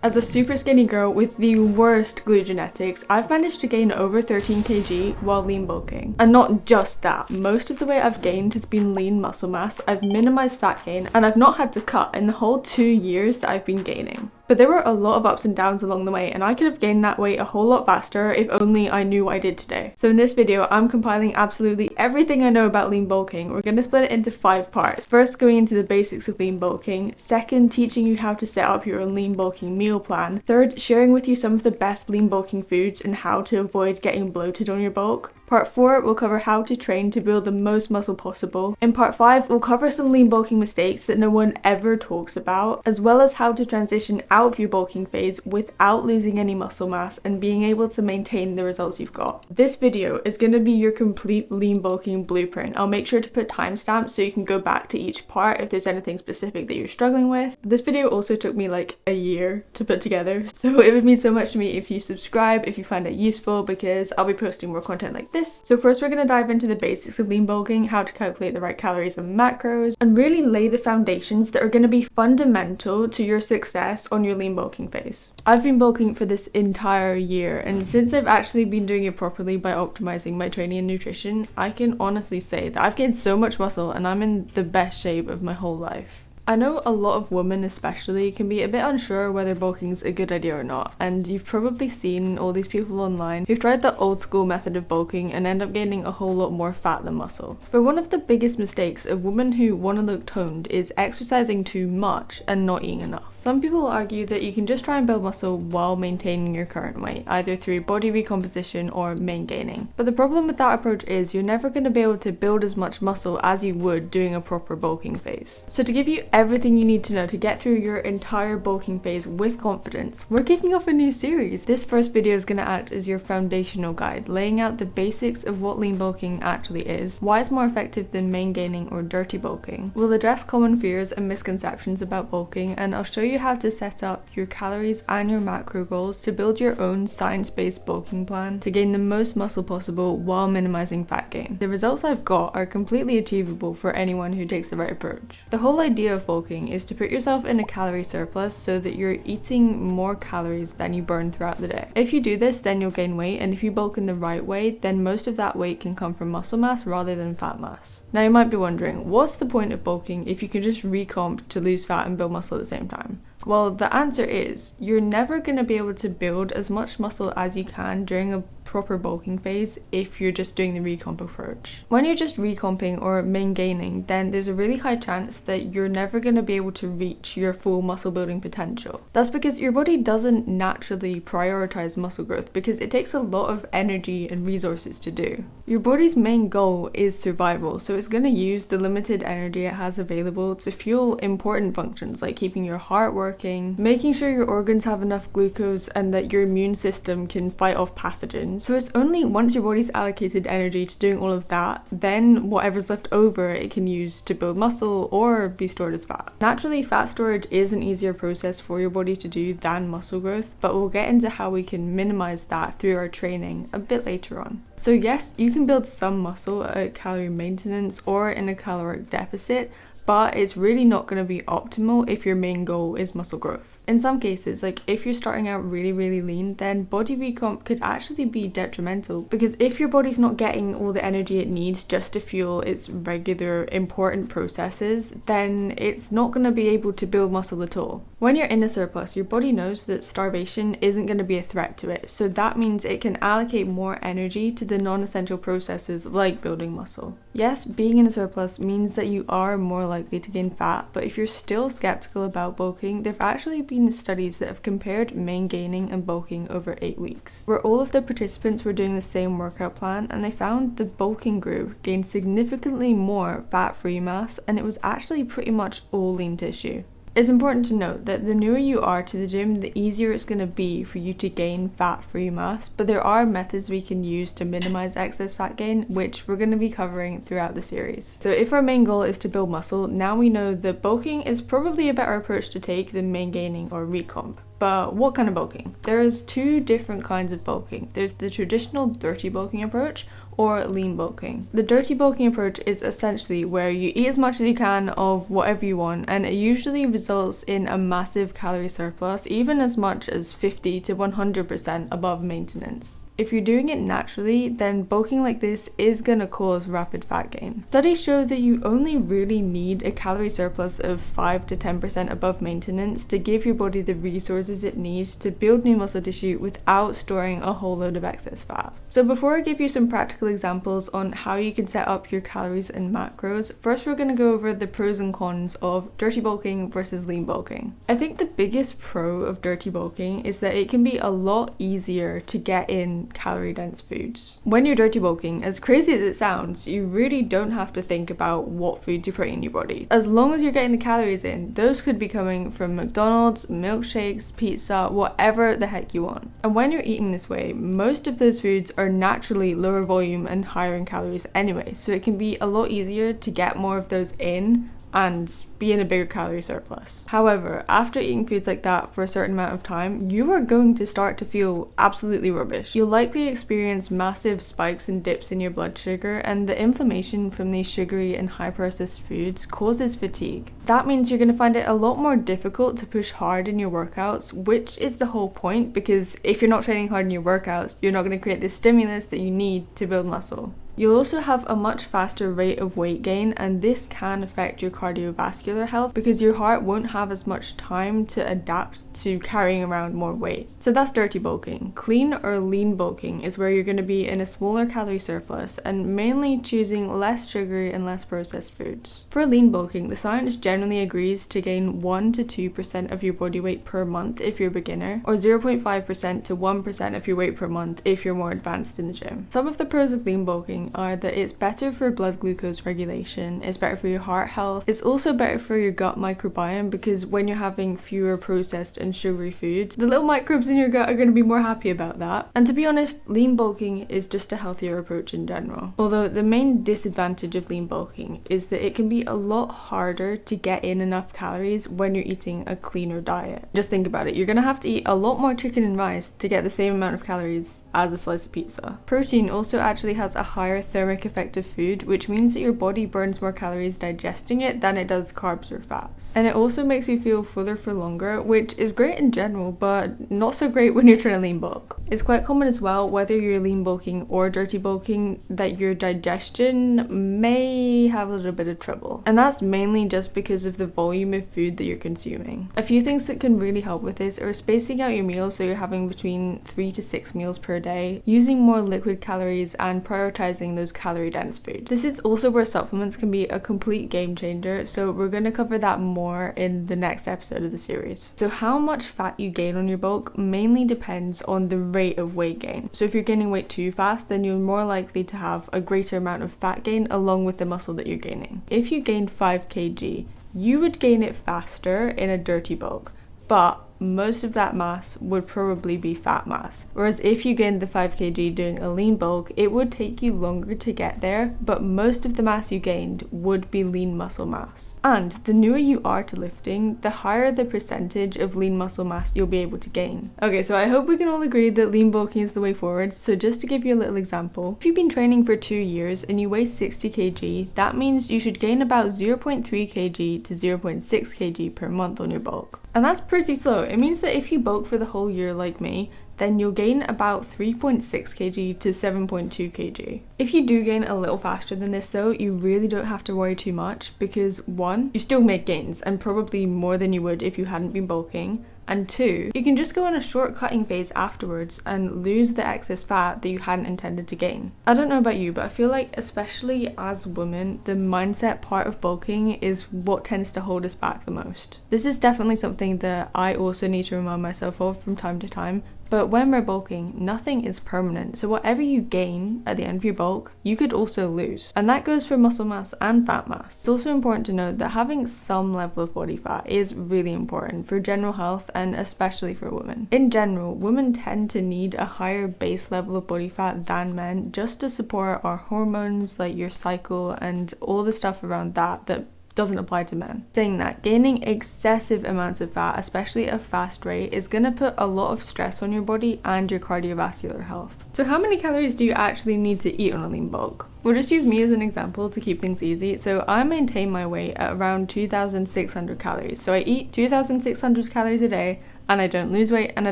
As a super skinny girl with the worst glute genetics, I've managed to gain over 13 kg while lean bulking. And not just that, most of the weight I've gained has been lean muscle mass, I've minimized fat gain, and I've not had to cut in the whole 2 years that I've been gaining. But there were a lot of ups and downs along the way, and I could have gained that weight a whole lot faster if only I knew what I did today. So in this video, I'm compiling absolutely everything I know about lean bulking. We're going to split it into 5 parts. First, going into the basics of lean bulking. Second, teaching you how to set up your own lean bulking meal plan. Third, sharing with you some of the best lean bulking foods and how to avoid getting bloated on your bulk. Part 4, we'll cover how to train to build the most muscle possible. In part 5, we'll cover some lean bulking mistakes that no one ever talks about, as well as how to transition out of your bulking phase without losing any muscle mass and being able to maintain the results you've got. This video is going to be your complete lean bulking blueprint. I'll make sure to put timestamps so you can go back to each part if there's anything specific that you're struggling with. This video also took me like a year to put together, so it would mean so much to me if you subscribe, if you find it useful, because I'll be posting more content like this. So first we're going to dive into the basics of lean bulking, how to calculate the right calories and macros, and really lay the foundations that are going to be fundamental to your success on your lean bulking phase. I've been bulking for this entire year, and since I've actually been doing it properly by optimizing my training and nutrition, I can honestly say that I've gained so much muscle and I'm in the best shape of my whole life. I know a lot of women especially can be a bit unsure whether bulking's a good idea or not, and you've probably seen all these people online who've tried the old school method of bulking and end up gaining a whole lot more fat than muscle. But one of the biggest mistakes of women who want to look toned is exercising too much and not eating enough. Some people argue that you can just try and build muscle while maintaining your current weight, either through body recomposition or main gaining. But the problem with that approach is you're never going to be able to build as much muscle as you would doing a proper bulking phase. So to give you everything you need to know to get through your entire bulking phase with confidence, we're kicking off a new series. This first video is going to act as your foundational guide, laying out the basics of what lean bulking actually is, why it's more effective than main gaining or dirty bulking. We'll address common fears and misconceptions about bulking, and I'll show you how to set up your calories and your macro goals to build your own science-based bulking plan to gain the most muscle possible while minimizing fat gain. The results I've got are completely achievable for anyone who takes the right approach. The whole idea of bulking is to put yourself in a calorie surplus so that you're eating more calories than you burn throughout the day. If you do this, then you'll gain weight, and if you bulk in the right way, then most of that weight can come from muscle mass rather than fat mass. Now you might be wondering, what's the point of bulking if you can just recomp to lose fat and build muscle at the same time? Well, the answer is you're never going to be able to build as much muscle as you can during a proper bulking phase if you're just doing the recomp approach. When you're just recomping or main gaining, then there's a really high chance that you're never going to be able to reach your full muscle building potential. That's because your body doesn't naturally prioritize muscle growth because it takes a lot of energy and resources to do. Your body's main goal is survival, so it's going to use the limited energy it has available to fuel important functions like keeping your heart working, making sure your organs have enough glucose, and that your immune system can fight off pathogens. So it's only once your body's allocated energy to doing all of that, then whatever's left over it can use to build muscle or be stored as fat. Naturally, fat storage is an easier process for your body to do than muscle growth, but we'll get into how we can minimize that through our training a bit later on. So yes, you can build some muscle at calorie maintenance or in a caloric deficit, but it's really not going to be optimal if your main goal is muscle growth. In some cases, like if you're starting out really lean, then body recomp could actually be detrimental, because if your body's not getting all the energy it needs just to fuel its regular important processes, then it's not going to be able to build muscle at all. When you're in a surplus, your body knows that starvation isn't going to be a threat to it, so that means it can allocate more energy to the non-essential processes like building muscle. Yes, being in a surplus means that you are more likely to gain fat, but if you're still skeptical about bulking, there have actually been studies that have compared main gaining and bulking over 8 weeks, where all of the participants were doing the same workout plan, and they found the bulking group gained significantly more fat-free mass, and it was actually pretty much all lean tissue. It's important to note that the newer you are to the gym, the easier it's going to be for you to gain fat-free mass, but there are methods we can use to minimize excess fat gain, which we're going to be covering throughout the series. So if our main goal is to build muscle, now we know that bulking is probably a better approach to take than main gaining or recomp. But what kind of bulking? There's 2 different kinds of bulking. There's the traditional dirty bulking approach, or lean bulking. The dirty bulking approach is essentially where you eat as much as you can of whatever you want, and it usually results in a massive calorie surplus, even as much as 50 to 100% above maintenance. If you're doing it naturally, then bulking like this is going to cause rapid fat gain. Studies show that you only really need a calorie surplus of 5 to 10% above maintenance to give your body the resources it needs to build new muscle tissue without storing a whole load of excess fat. So before I give you some practical examples on how you can set up your calories and macros, first we're going to go over the pros and cons of dirty bulking versus lean bulking. I think the biggest pro of dirty bulking is that it can be a lot easier to get in calorie dense foods. When you're dirty bulking, as crazy as it sounds, you really don't have to think about what foods you put in your body. As long as you're getting the calories in, those could be coming from McDonald's, milkshakes, pizza, whatever the heck you want. And when you're eating this way, most of those foods are naturally lower volume and higher in calories anyway, so it can be a lot easier to get more of those in and be in a bigger calorie surplus. However, after eating foods like that for a certain amount of time, you are going to start to feel absolutely rubbish. You'll likely experience massive spikes and dips in your blood sugar, and the inflammation from these sugary and high processed foods causes fatigue. That means you're going to find it a lot more difficult to push hard in your workouts, which is the whole point, because if you're not training hard in your workouts, you're not going to create the stimulus that you need to build muscle. You'll also have a much faster rate of weight gain, and this can affect your cardiovascular health because your heart won't have as much time to adapt to carrying around more weight. So that's dirty bulking. Clean or lean bulking is where you're going to be in a smaller calorie surplus and mainly choosing less sugary and less processed foods. For lean bulking, the science generally agrees to gain 1 to 2% of your body weight per month if you're a beginner, or 0.5% to 1% of your weight per month if you're more advanced in the gym. Some of the pros of lean bulking are that it's better for blood glucose regulation, it's better for your heart health, it's also better for your gut microbiome because when you're having fewer processed and sugary foods, the little microbes in your gut are going to be more happy about that. And to be honest, lean bulking is just a healthier approach in general. Although the main disadvantage of lean bulking is that it can be a lot harder to get in enough calories when you're eating a cleaner diet. Just think about it, you're going to have to eat a lot more chicken and rice to get the same amount of calories as a slice of pizza. Protein also actually has a higher thermic effect of food, which means that your body burns more calories digesting it than it does carbs or fats. And it also makes you feel fuller for longer, which is great in general, but not so great when you're trying to lean bulk. It's quite common as well, whether you're lean bulking or dirty bulking, that your digestion may have a little bit of trouble. And that's mainly just because of the volume of food that you're consuming. A few things that can really help with this are spacing out your meals so you're having between 3 to 6 meals per day, using more liquid calories, and prioritizing those calorie dense foods. This is also where supplements can be a complete game changer, so we're going to cover that more in the next episode of the series. So how much fat you gain on your bulk mainly depends on the rate of weight gain. So if you're gaining weight too fast, then you're more likely to have a greater amount of fat gain along with the muscle that you're gaining. If you gained 5 kg, you would gain it faster in a dirty bulk, but most of that mass would probably be fat mass. Whereas if you gained the 5 kg doing a lean bulk, it would take you longer to get there, but most of the mass you gained would be lean muscle mass. And the newer you are to lifting, the higher the percentage of lean muscle mass you'll be able to gain. Okay, so I hope we can all agree that lean bulking is the way forward. So just to give you a little example, if you've been training for 2 years and you weigh 60 kg, that means you should gain about 0.3 kg to 0.6 kg per month on your bulk. And that's pretty slow. It means that if you bulk for the whole year like me, then you'll gain about 3.6 kg to 7.2 kg. If you do gain a little faster than this though, you really don't have to worry too much because 1, you still make gains and probably more than you would if you hadn't been bulking. And 2, you can just go on a short cutting phase afterwards and lose the excess fat that you hadn't intended to gain. I don't know about you, but I feel like especially as women, the mindset part of bulking is what tends to hold us back the most. This is definitely something that I also need to remind myself of from time to time. But when we're bulking, nothing is permanent, so whatever you gain at the end of your bulk, you could also lose. And that goes for muscle mass and fat mass. It's also important to note that having some level of body fat is really important for general health and especially for women. In general, women tend to need a higher base level of body fat than men just to support our hormones, like your cycle and all the stuff around that doesn't apply to men. Saying that, gaining excessive amounts of fat, especially at a fast rate, is going to put a lot of stress on your body and your cardiovascular health. So how many calories do you actually need to eat on a lean bulk? We'll just use me as an example to keep things easy. So I maintain my weight at around 2,600 calories. So I eat 2,600 calories a day, and I don't lose weight and I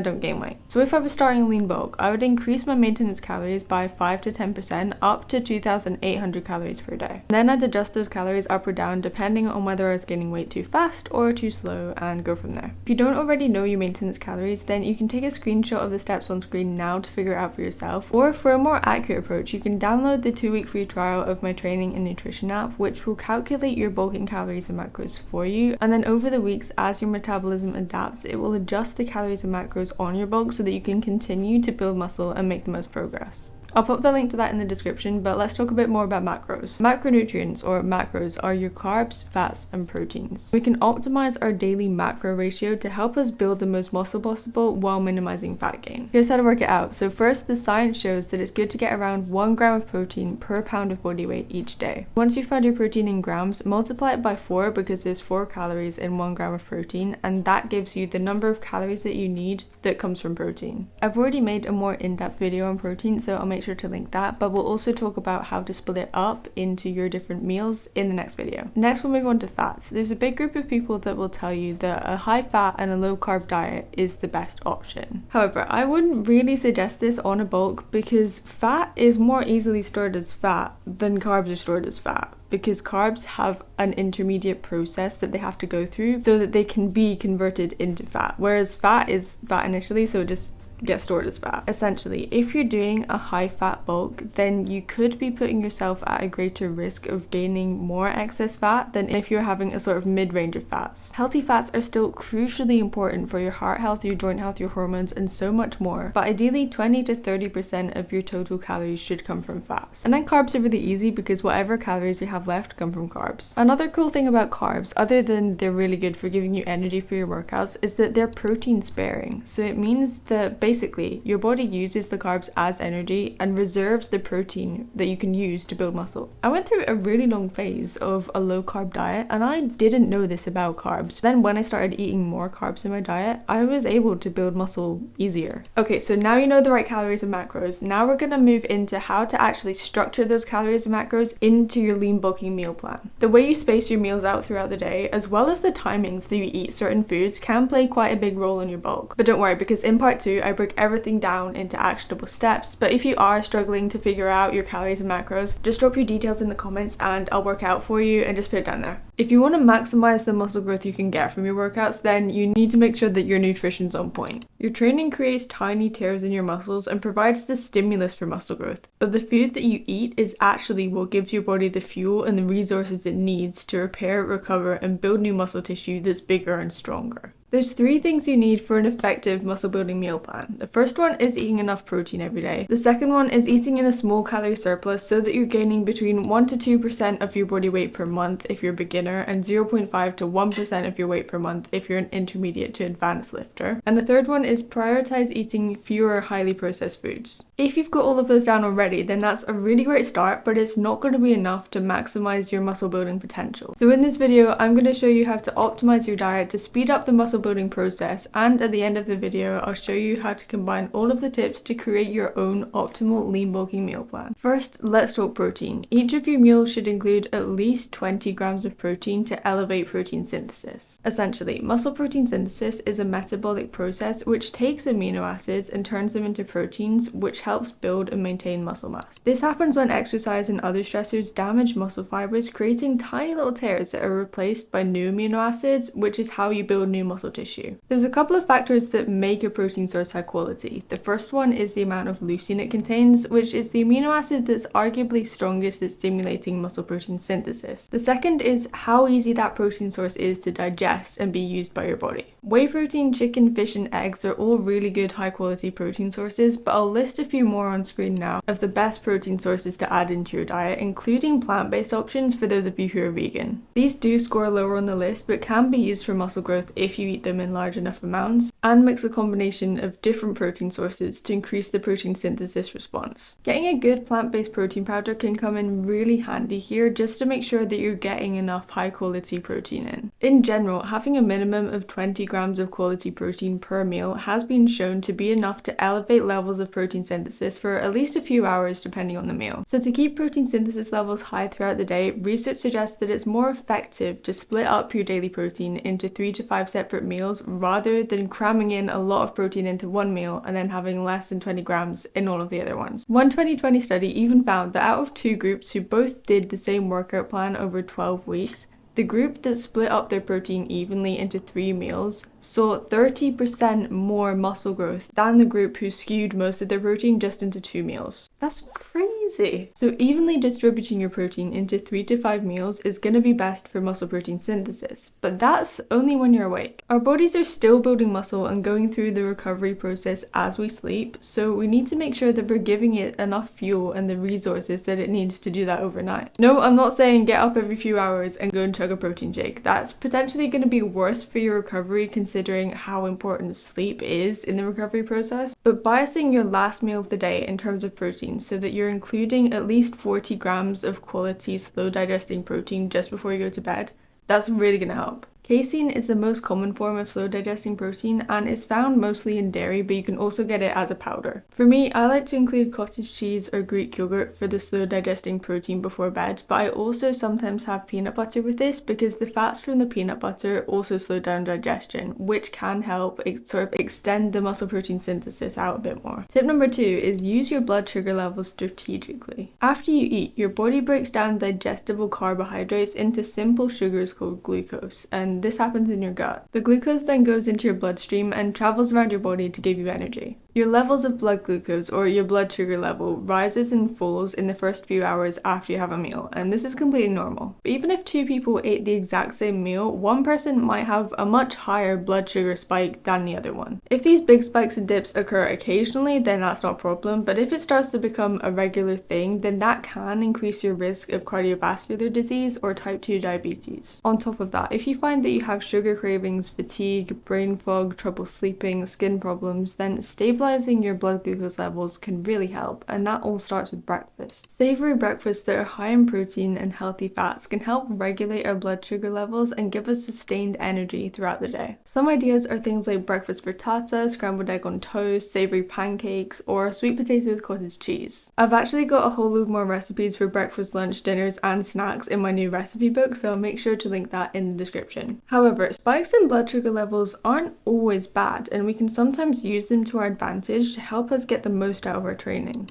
don't gain weight. So if I was starting a lean bulk, I would increase my maintenance calories by 5 to 10% up to 2,800 calories per day. Then I'd adjust those calories up or down depending on whether I was gaining weight too fast or too slow, and go from there. If you don't already know your maintenance calories, then you can take a screenshot of the steps on screen now to figure it out for yourself, or for a more accurate approach, you can download the 2-week free trial of my training and nutrition app, which will calculate your bulking calories and macros for you, and then over the weeks, as your metabolism adapts, it will adjust the calories and macros on your bulk so that you can continue to build muscle and make the most progress. I'll put the link to that in the description, but let's talk a bit more about macros. Macronutrients, or macros, are your carbs, fats, and proteins. We can optimize our daily macro ratio to help us build the most muscle possible while minimizing fat gain. Here's how to work it out. So first, the science shows that it's good to get around 1 gram of protein per pound of body weight each day. Once you find your protein in grams, multiply it by 4 because there's 4 calories in 1 gram of protein, and that gives you the number of calories that you need that comes from protein. I've already made a more in-depth video on protein, so I'll make sure to link that, but we'll also talk about how to split it up into your different meals in the next video. Next, we'll move on to fats. There's a big group of people that will tell you that a high fat and a low carb diet is the best option. However, I wouldn't really suggest this on a bulk because fat is more easily stored as fat than carbs are stored as fat, because carbs have an intermediate process that they have to go through so that they can be converted into fat, whereas fat is fat initially, so it just get stored as fat. Essentially, if you're doing a high fat bulk, then you could be putting yourself at a greater risk of gaining more excess fat than if you're having a sort of mid-range of fats. Healthy fats are still crucially important for your heart health, your joint health, your hormones, and so much more, but ideally 20 to 30% of your total calories should come from fats. And then carbs are really easy because whatever calories you have left come from carbs. Another cool thing about carbs, other than they're really good for giving you energy for your workouts, is that they're protein sparing. So it means that basically your body uses the carbs as energy and reserves the protein that you can use to build muscle. I went through a really long phase of a low carb diet and I didn't know this about carbs. Then when I started eating more carbs in my diet, I was able to build muscle easier. Okay, so now you know the right calories and macros. Now we're gonna move into how to actually structure those calories and macros into your lean bulking meal plan. The way you space your meals out throughout the day, as well as the timings that you eat certain foods, can play quite a big role in your bulk. But don't worry, because in part 2, I break everything down into actionable steps. But if you are struggling to figure out your calories and macros, just drop your details in the comments and I'll work out for you and just put it down there. If you want to maximize the muscle growth you can get from your workouts, then you need to make sure that your nutrition's on point. Your training creates tiny tears in your muscles and provides the stimulus for muscle growth. But the food that you eat is actually what gives your body the fuel and the resources it needs to repair, recover, and build new muscle tissue that's bigger and stronger. There's 3 things you need for an effective muscle building meal plan. The first one is eating enough protein every day. The second one is eating in a small calorie surplus so that you're gaining between 1 to 2% of your body weight per month if you're a beginner and 0.5 to 1% of your weight per month if you're an intermediate to advanced lifter. And the third one is prioritize eating fewer highly processed foods. If you've got all of those down already, then that's a really great start, but it's not going to be enough to maximize your muscle building potential. So in this video, I'm going to show you how to optimize your diet to speed up the muscle building process, and at the end of the video I'll show you how to combine all of the tips to create your own optimal lean bulking meal plan. First, let's talk protein. Each of your meals should include at least 20 grams of protein to elevate protein synthesis. Essentially, muscle protein synthesis is a metabolic process which takes amino acids and turns them into proteins, which helps build and maintain muscle mass. This happens when exercise and other stressors damage muscle fibers, creating tiny little tears that are replaced by new amino acids, which is how you build new muscle tissue. There's a couple of factors that make a protein source high quality. The first one is the amount of leucine it contains, which is the amino acid that's arguably strongest at stimulating muscle protein synthesis. The second is how easy that protein source is to digest and be used by your body. Whey protein, chicken, fish, and eggs are all really good high quality protein sources, but I'll list a few more on screen now of the best protein sources to add into your diet, including plant-based options for those of you who are vegan. These do score lower on the list, but can be used for muscle growth if you eat eat them in large enough amounts, and mix a combination of different protein sources to increase the protein synthesis response. Getting a good plant-based protein powder can come in really handy here just to make sure that you're getting enough high-quality protein in. In general, having a minimum of 20 grams of quality protein per meal has been shown to be enough to elevate levels of protein synthesis for at least a few hours depending on the meal. So to keep protein synthesis levels high throughout the day, research suggests that it's more effective to split up your daily protein into 3 to 5 separate meals rather than cramming in a lot of protein into one meal and then having less than 20 grams in all of the other ones. One 2020 study even found that out of two groups who both did the same workout plan over 12 weeks, the group that split up their protein evenly into 3 meals saw 30% more muscle growth than the group who skewed most of their protein just into 2 meals. That's crazy! So evenly distributing your protein into 3 to 5 meals is going to be best for muscle protein synthesis, but that's only when you're awake. Our bodies are still building muscle and going through the recovery process as we sleep, so we need to make sure that we're giving it enough fuel and the resources that it needs to do that overnight. No, I'm not saying get up every few hours and go and chug a protein shake. That's potentially going to be worse for your recovery considering how important sleep is in the recovery process, but biasing your last meal of the day in terms of protein so that you're including at least 40 grams of quality slow digesting protein just before you go to bed, that's really going to help. Casein is the most common form of slow digesting protein and is found mostly in dairy, but you can also get it as a powder. For me, I like to include cottage cheese or Greek yogurt for the slow digesting protein before bed, but I also sometimes have peanut butter with this because the fats from the peanut butter also slow down digestion, which can help sort of extend the muscle protein synthesis out a bit more. Tip number 2 is use your blood sugar levels strategically. After you eat, your body breaks down digestible carbohydrates into simple sugars called glucose, and this happens in your gut. The glucose then goes into your bloodstream and travels around your body to give you energy. Your levels of blood glucose, or your blood sugar level, rises and falls in the first few hours after you have a meal, and this is completely normal. But even if 2 people ate the exact same meal, one person might have a much higher blood sugar spike than the other one. If these big spikes and dips occur occasionally, then that's not a problem, but if it starts to become a regular thing, then that can increase your risk of cardiovascular disease or type 2 diabetes. On top of that, if you find that you have sugar cravings, fatigue, brain fog, trouble sleeping, skin problems, then stabilizing your blood glucose levels can really help, and that all starts with breakfast. Savory breakfasts that are high in protein and healthy fats can help regulate our blood sugar levels and give us sustained energy throughout the day. Some ideas are things like breakfast frittata, scrambled egg on toast, savory pancakes, or sweet potato with cottage cheese. I've actually got a whole load more recipes for breakfast, lunch, dinners, and snacks in my new recipe book, so I'll make sure to link that in the description. However, spikes in blood sugar levels aren't always bad, and we can sometimes use them to our advantage to help us get the most out of our training.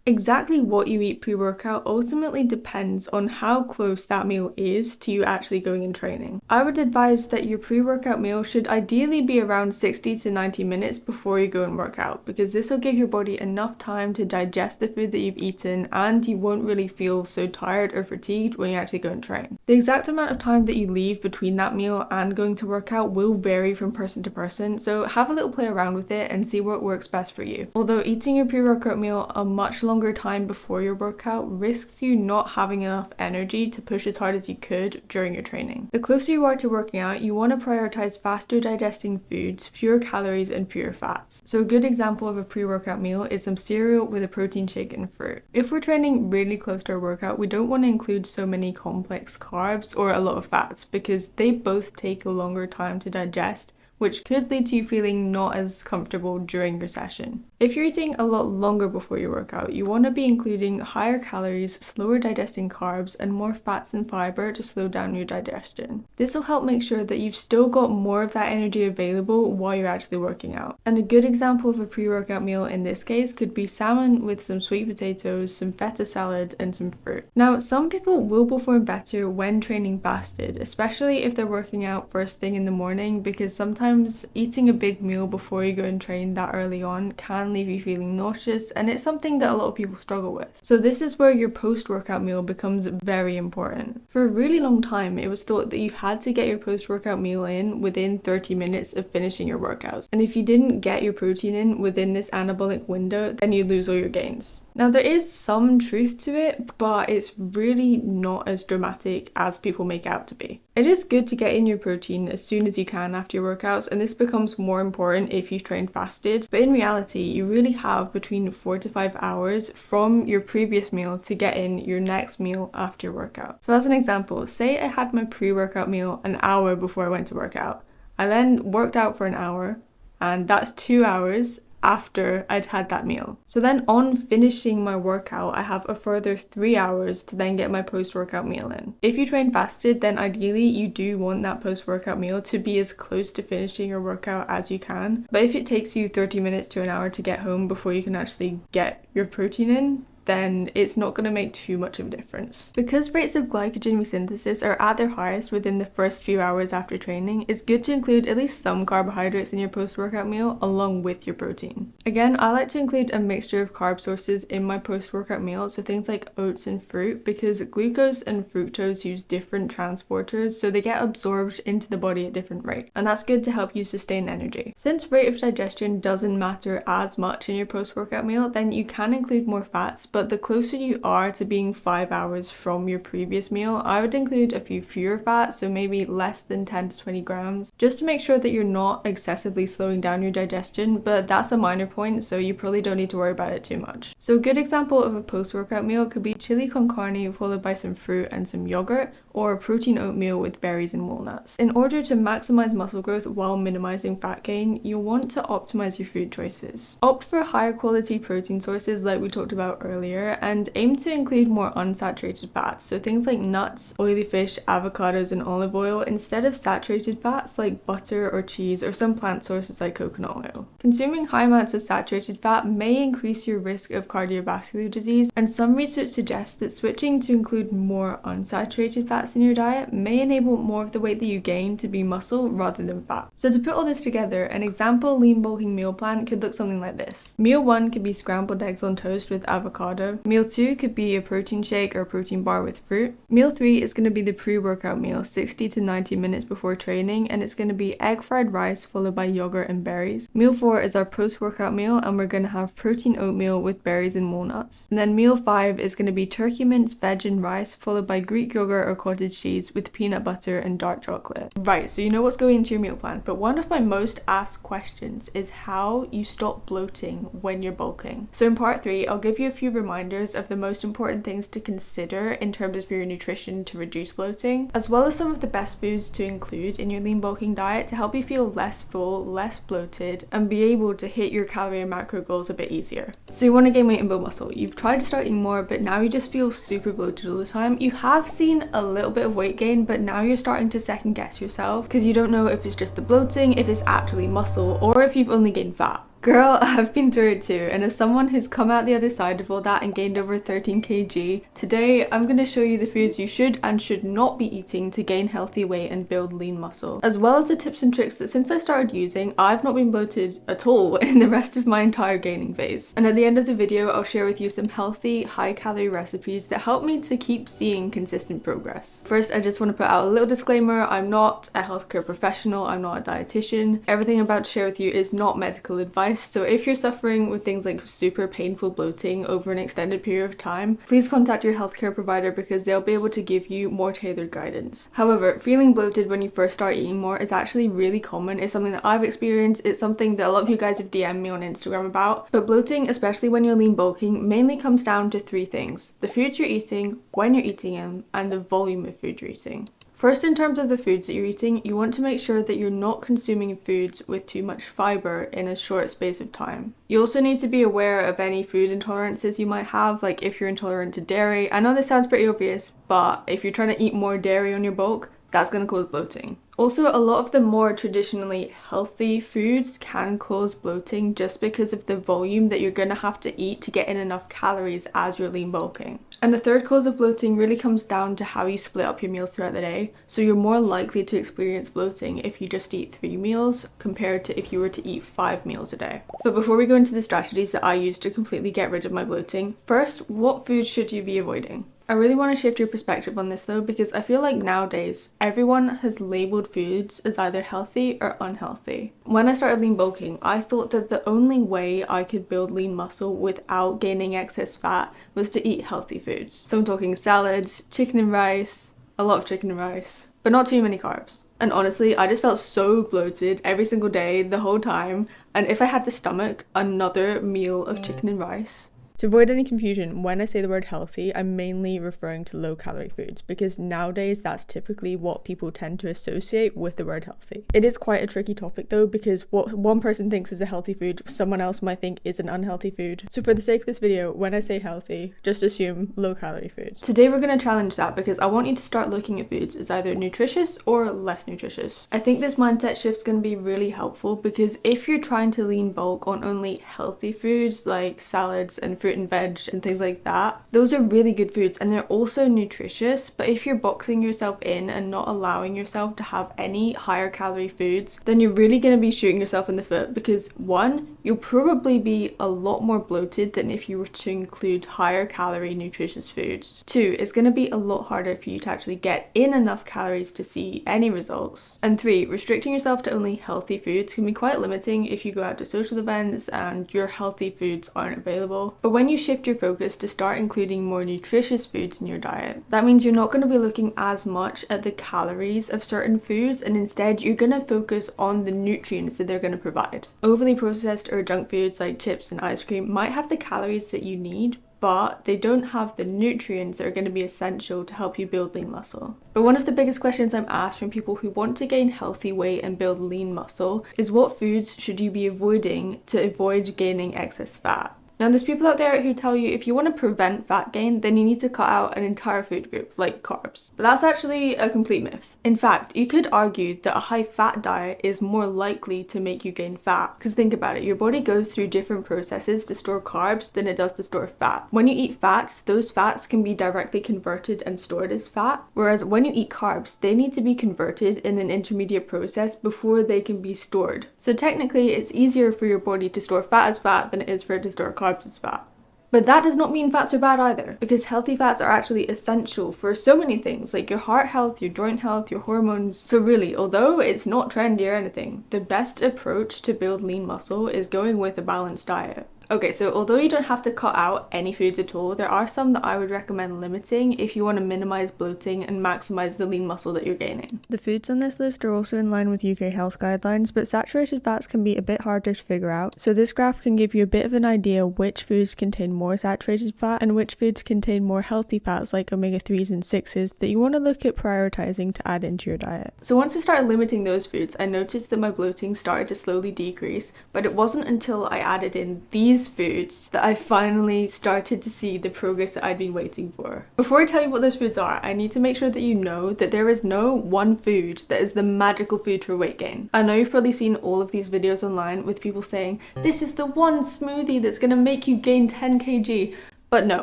Exactly what you eat pre-workout ultimately depends on how close that meal is to you actually going and training. I would advise that your pre-workout meal should ideally be around 60 to 90 minutes before you go and work out, because this will give your body enough time to digest the food that you've eaten and you won't really feel so tired or fatigued when you actually go and train. The exact amount of time that you leave between that meal and going to work out will vary from person to person, so have a little play around with it and see what works best for you. Although eating your pre-workout meal a much longer time before your workout risks you not having enough energy to push as hard as you could during your training. The closer you are to working out, you want to prioritize faster digesting foods, fewer calories, and fewer fats. So a good example of a pre-workout meal is some cereal with a protein shake and fruit. If we're training really close to our workout, we don't want to include so many complex carbs or a lot of fats because they both take a longer time to digest, which could lead to you feeling not as comfortable during your session. If you're eating a lot longer before your workout, you want to be including higher calories, slower digesting carbs, and more fats and fiber to slow down your digestion. This will help make sure that you've still got more of that energy available while you're actually working out. And a good example of a pre-workout meal in this case could be salmon with some sweet potatoes, some feta salad, and some fruit. Now, some people will perform better when training fasted, especially if they're working out first thing in the morning, because sometimes eating a big meal before you go and train that early on can leave you feeling nauseous, and it's something that a lot of people struggle with. So this is where your post-workout meal becomes very important. For a really long time, it was thought that you had to get your post-workout meal in within 30 minutes of finishing your workouts. And if you didn't get your protein in within this anabolic window, then you lose all your gains. Now there is some truth to it, but it's really not as dramatic as people make it out to be. It is good to get in your protein as soon as you can after your workouts, and this becomes more important if you've trained fasted, but in reality you really have between 4 to 5 hours from your previous meal to get in your next meal after your workout. So as an example, say I had my pre-workout meal an hour before I went to work out. I then worked out for an hour, and that's 2 hours after I'd had that meal. So then on finishing my workout, I have a further 3 hours to then get my post-workout meal in. If you train fasted, then ideally you do want that post-workout meal to be as close to finishing your workout as you can. But if it takes you 30 minutes to an hour to get home before you can actually get your protein in, then it's not going to make too much of a difference. Because rates of glycogen resynthesis are at their highest within the first few hours after training, it's good to include at least some carbohydrates in your post-workout meal along with your protein. Again, I like to include a mixture of carb sources in my post-workout meal, so things like oats and fruit, because glucose and fructose use different transporters, so they get absorbed into the body at different rates, and that's good to help you sustain energy. Since rate of digestion doesn't matter as much in your post-workout meal, then you can include more fats, but the closer you are to being 5 hours from your previous meal, I would include a few fewer fats, so maybe less than 10 to 20 grams, just to make sure that you're not excessively slowing down your digestion, but that's a minor point, so you probably don't need to worry about it too much. So a good example of a post-workout meal could be chili con carne followed by some fruit and some yogurt, or a protein oatmeal with berries and walnuts. In order to maximize muscle growth while minimizing fat gain, you'll want to optimize your food choices. Opt for higher quality protein sources like we talked about earlier, and aim to include more unsaturated fats, so things like nuts, oily fish, avocados, and olive oil, instead of saturated fats like butter or cheese or some plant sources like coconut oil. Consuming high amounts of saturated fat may increase your risk of cardiovascular disease, and some research suggests that switching to include more unsaturated fats in your diet may enable more of the weight that you gain to be muscle rather than fat. So to put all this together, an example lean bulking meal plan could look something like this. Meal 1 could be scrambled eggs on toast with avocado. Meal 2 could be a protein shake or a protein bar with fruit. Meal 3 is going to be the pre-workout meal 60 to 90 minutes before training, and it's going to be egg fried rice followed by yogurt and berries. Meal 4 is our post-workout meal, and we're going to have protein oatmeal with berries and walnuts. And then meal 5 is going to be turkey mince, veg and rice followed by Greek yogurt or cottage cheese with peanut butter and dark chocolate. Right, so you know what's going into your meal plan, but one of my most asked questions is how you stop bloating when you're bulking. So in part 3, I'll give you a few reminders of the most important things to consider in terms of your nutrition to reduce bloating, as well as some of the best foods to include in your lean bulking diet to help you feel less full, less bloated, and be able to hit your calorie and macro goals a bit easier. So you want to gain weight and build muscle. You've tried to start eating more, but now you just feel super bloated all the time. You have seen a little bit of weight gain, but now you're starting to second guess yourself because you don't know if it's just the bloating, if it's actually muscle, or if you've only gained fat. Girl, I've been through it too, and as someone who's come out the other side of all that and gained over 13 kg, today I'm going to show you the foods you should and should not be eating to gain healthy weight and build lean muscle, as well as the tips and tricks that since I started using, I've not been bloated at all in the rest of my entire gaining phase. And at the end of the video, I'll share with you some healthy, high-calorie recipes that help me to keep seeing consistent progress. First, I just want to put out a little disclaimer. I'm not a healthcare professional, I'm not a dietitian. Everything I'm about to share with you is not medical advice. So if you're suffering with things like super painful bloating over an extended period of time, please contact your healthcare provider because they'll be able to give you more tailored guidance. However, feeling bloated when you first start eating more is actually really common. It's something that I've experienced. It's something that a lot of you guys have DM'd me on Instagram about. But bloating, especially when you're lean bulking, mainly comes down to 3 things: the foods you're eating, when you're eating them, and the volume of food you're eating. First, in terms of the foods that you're eating, you want to make sure that you're not consuming foods with too much fiber in a short space of time. You also need to be aware of any food intolerances you might have, like if you're intolerant to dairy. I know this sounds pretty obvious, but if you're trying to eat more dairy on your bulk, that's going to cause bloating. Also, a lot of the more traditionally healthy foods can cause bloating just because of the volume that you're going to have to eat to get in enough calories as you're lean bulking. And the third cause of bloating really comes down to how you split up your meals throughout the day. So you're more likely to experience bloating if you just eat 3 meals compared to if you were to eat 5 meals a day. But before we go into the strategies that I use to completely get rid of my bloating, first, what foods should you be avoiding? I really want to shift your perspective on this though, because I feel like nowadays everyone has labeled foods as either healthy or unhealthy. When I started lean bulking, I thought that the only way I could build lean muscle without gaining excess fat was to eat healthy foods. So I'm talking salads, chicken and rice, a lot of chicken and rice, but not too many carbs. And honestly, I just felt so bloated every single day, the whole time. And if I had to stomach another meal of chicken and rice. To avoid any confusion, when I say the word healthy, I'm mainly referring to low-calorie foods, because nowadays that's typically what people tend to associate with the word healthy. It is quite a tricky topic though, because what one person thinks is a healthy food, someone else might think is an unhealthy food. So for the sake of this video, when I say healthy, just assume low-calorie foods. Today we're going to challenge that, because I want you to start looking at foods as either nutritious or less nutritious. I think this mindset shift is going to be really helpful, because if you're trying to lean bulk on only healthy foods like salads and fruit and veg and things like that, those are really good foods and they're also nutritious. But if you're boxing yourself in and not allowing yourself to have any higher calorie foods, then you're really going to be shooting yourself in the foot, because one, you'll probably be a lot more bloated than if you were to include higher calorie nutritious foods. Two, it's going to be a lot harder for you to actually get in enough calories to see any results. And three, restricting yourself to only healthy foods can be quite limiting if you go out to social events and your healthy foods aren't available. But when you shift your focus to start including more nutritious foods in your diet, that means you're not going to be looking as much at the calories of certain foods, and instead you're going to focus on the nutrients that they're going to provide. Overly processed or junk foods like chips and ice cream might have the calories that you need, but they don't have the nutrients that are going to be essential to help you build lean muscle. But one of the biggest questions I'm asked from people who want to gain healthy weight and build lean muscle is, what foods should you be avoiding to avoid gaining excess fat? Now, there's people out there who tell you if you want to prevent fat gain, then you need to cut out an entire food group, like carbs. But that's actually a complete myth. In fact, you could argue that a high-fat diet is more likely to make you gain fat. Because think about it, your body goes through different processes to store carbs than it does to store fat. When you eat fats, those fats can be directly converted and stored as fat. Whereas when you eat carbs, they need to be converted in an intermediate process before they can be stored. So technically, it's easier for your body to store fat as fat than it is for it to store carbs as fat. But that does not mean fats are bad either, because healthy fats are actually essential for so many things, like your heart health, your joint health, your hormones. So really, although it's not trendy or anything, the best approach to build lean muscle is going with a balanced diet. Okay, so although you don't have to cut out any foods at all, there are some that I would recommend limiting if you want to minimize bloating and maximize the lean muscle that you're gaining. The foods on this list are also in line with UK health guidelines, but saturated fats can be a bit harder to figure out. So this graph can give you a bit of an idea which foods contain more saturated fat and which foods contain more healthy fats like omega-3s and 6s that you want to look at prioritizing to add into your diet. So once I started limiting those foods, I noticed that my bloating started to slowly decrease, but it wasn't until I added in these foods that I finally started to see the progress that I'd been waiting for. Before I tell you what those foods are, I need to make sure that you know that there is no one food that is the magical food for weight gain. I know you've probably seen all of these videos online with people saying, this is the one smoothie that's gonna make you gain 10 kg. But no,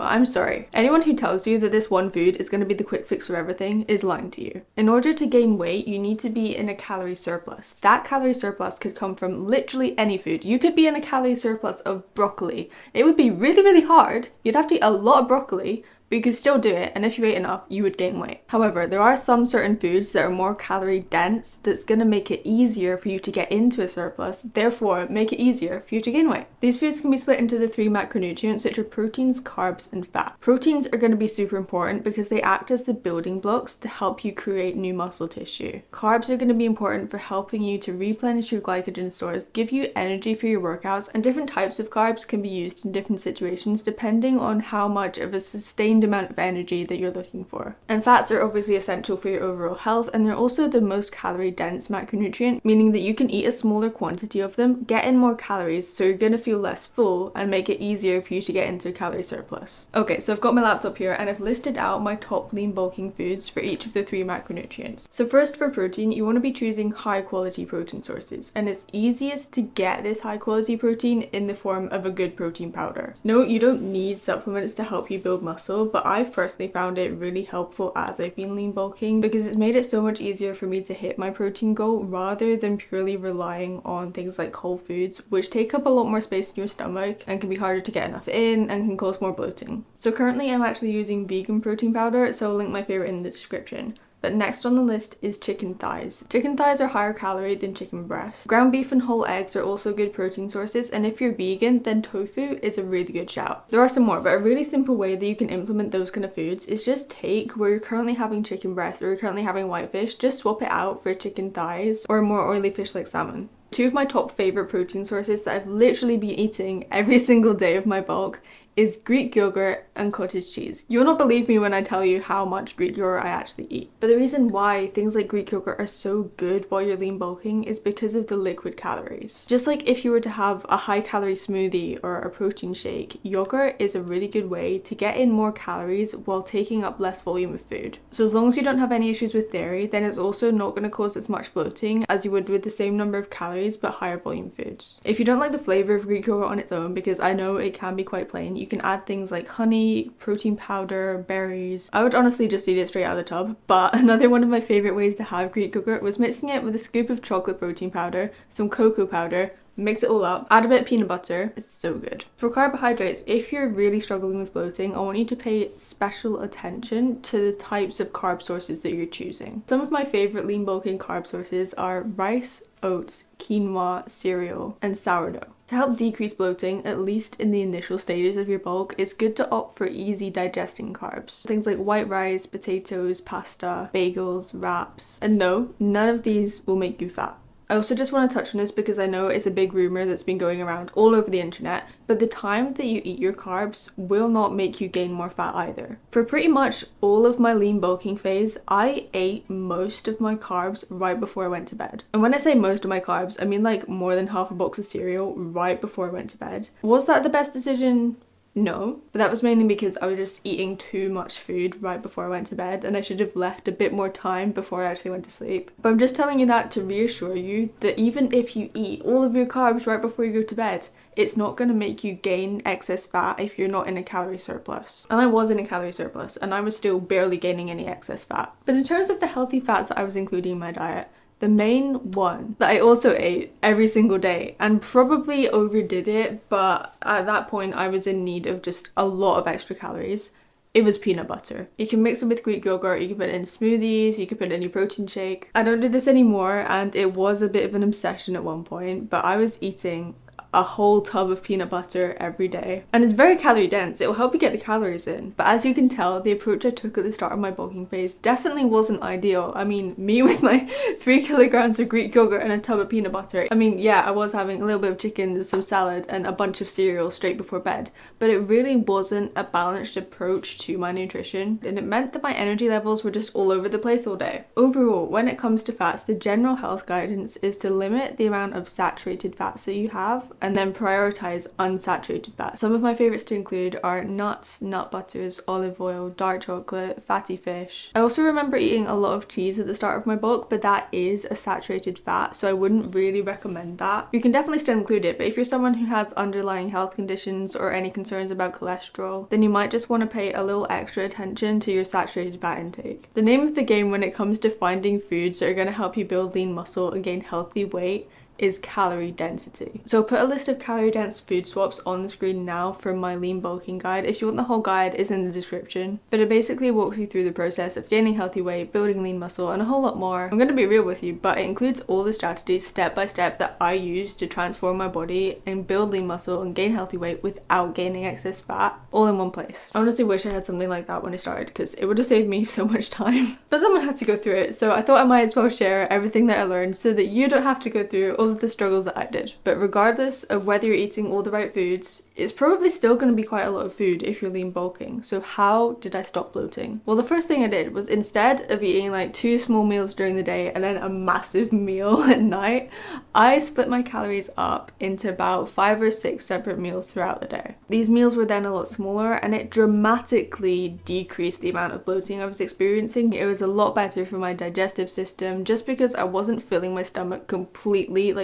I'm sorry. Anyone who tells you that this one food is going to be the quick fix for everything is lying to you. In order to gain weight, you need to be in a calorie surplus. That calorie surplus could come from literally any food. You could be in a calorie surplus of broccoli. It would be really, really hard. You'd have to eat a lot of broccoli, but you could still do it, and if you ate enough, you would gain weight. However, there are some certain foods that are more calorie dense that's gonna make it easier for you to get into a surplus, therefore make it easier for you to gain weight. These foods can be split into the 3 macronutrients, which are proteins, carbs, and fat. Proteins are gonna be super important because they act as the building blocks to help you create new muscle tissue. Carbs are gonna be important for helping you to replenish your glycogen stores, give you energy for your workouts, and different types of carbs can be used in different situations depending on how much of a sustained amount of energy that you're looking for. And fats are obviously essential for your overall health, and they're also the most calorie dense macronutrient, meaning that you can eat a smaller quantity of them, get in more calories, so you're gonna feel less full and make it easier for you to get into a calorie surplus. Okay, so I've got my laptop here and I've listed out my top lean bulking foods for each of the 3 macronutrients. So first, for protein, you want to be choosing high quality protein sources, and it's easiest to get this high quality protein in the form of a good protein powder. No, you don't need supplements to help you build muscle, but I've personally found it really helpful as I've been lean bulking because it's made it so much easier for me to hit my protein goal rather than purely relying on things like whole foods, which take up a lot more space in your stomach and can be harder to get enough in and can cause more bloating. So currently I'm actually using vegan protein powder, so I'll link my favorite in the description. But next on the list is chicken thighs. Chicken thighs are higher calorie than chicken breasts. Ground beef and whole eggs are also good protein sources, and if you're vegan, then tofu is a really good shout. There are some more, but a really simple way that you can implement those kind of foods is just take where you're currently having chicken breast or you're currently having whitefish, just swap it out for chicken thighs or a more oily fish like salmon. Two of my top favorite protein sources that I've literally been eating every single day of my bulk is Greek yogurt and cottage cheese. You'll not believe me when I tell you how much Greek yogurt I actually eat. But the reason why things like Greek yogurt are so good while you're lean bulking is because of the liquid calories. Just like if you were to have a high calorie smoothie or a protein shake, yogurt is a really good way to get in more calories while taking up less volume of food. So as long as you don't have any issues with dairy, then it's also not going to cause as much bloating as you would with the same number of calories but higher volume foods. If you don't like the flavor of Greek yogurt on its own, because I know it can be quite plain, you can add things like honey, protein powder, berries. I would honestly just eat it straight out of the tub, but another one of my favorite ways to have Greek yogurt was mixing it with a scoop of chocolate protein powder, some cocoa powder, mix it all up, add a bit of peanut butter. It's so good. For carbohydrates, if you're really struggling with bloating, I want you to pay special attention to the types of carb sources that you're choosing. Some of my favorite lean bulking carb sources are rice, oats, quinoa, cereal, and sourdough. To help decrease bloating, at least in the initial stages of your bulk, it's good to opt for easy digesting carbs. Things like white rice, potatoes, pasta, bagels, wraps. And no, none of these will make you fat. I also just want to touch on this because I know it's a big rumor that's been going around all over the internet, but the time that you eat your carbs will not make you gain more fat either. For pretty much all of my lean bulking phase, I ate most of my carbs right before I went to bed. And when I say most of my carbs, I mean like more than half a box of cereal right before I went to bed. Was that the best decision? No, but that was mainly because I was just eating too much food right before I went to bed and I should have left a bit more time before I actually went to sleep. But I'm just telling you that to reassure you that even if you eat all of your carbs right before you go to bed, it's not going to make you gain excess fat if you're not in a calorie surplus. And I was in a calorie surplus and I was still barely gaining any excess fat. But in terms of the healthy fats that I was including in my diet, the main one that I also ate every single day and probably overdid it, but at that point I was in need of just a lot of extra calories. It was peanut butter. You can mix it with Greek yogurt, you can put it in smoothies, you can put it in your protein shake. I don't do this anymore and it was a bit of an obsession at one point, but I was eating a whole tub of peanut butter every day. And it's very calorie dense, it will help you get the calories in. But as you can tell, the approach I took at the start of my bulking phase definitely wasn't ideal. I mean, me with my 3 kilograms of Greek yogurt and a tub of peanut butter. I mean, yeah, I was having a little bit of chicken, some salad, and a bunch of cereal straight before bed. But it really wasn't a balanced approach to my nutrition. And it meant that my energy levels were just all over the place all day. Overall, when it comes to fats, the general health guidance is to limit the amount of saturated fats that you have and then prioritize unsaturated fats. Some of my favorites to include are nuts, nut butters, olive oil, dark chocolate, fatty fish. I also remember eating a lot of cheese at the start of my bulk, but that is a saturated fat, so I wouldn't really recommend that. You can definitely still include it, but if you're someone who has underlying health conditions or any concerns about cholesterol, then you might just want to pay a little extra attention to your saturated fat intake. The name of the game when it comes to finding foods that are going to help you build lean muscle and gain healthy weight is calorie density. So I'll put a list of calorie dense food swaps on the screen now from my lean bulking guide. If you want the whole guide, it's in the description. But it basically walks you through the process of gaining healthy weight, building lean muscle, and a whole lot more. I'm going to be real with you, but it includes all the strategies step by step that I use to transform my body and build lean muscle and gain healthy weight without gaining excess fat, all in one place. I honestly wish I had something like that when I started because it would have saved me so much time. But someone had to go through it, so I thought I might as well share everything that I learned so that you don't have to go through all of the struggles that I did. But regardless of whether you're eating all the right foods, it's probably still going to be quite a lot of food if you're lean bulking. So how did I stop bloating? Well, the first thing I did was instead of eating like 2 small meals during the day and then a massive meal at night, I split my calories up into about 5 or 6 separate meals throughout the day. These meals were then a lot smaller and it dramatically decreased the amount of bloating I was experiencing. It was a lot better for my digestive system just because I wasn't filling my stomach completely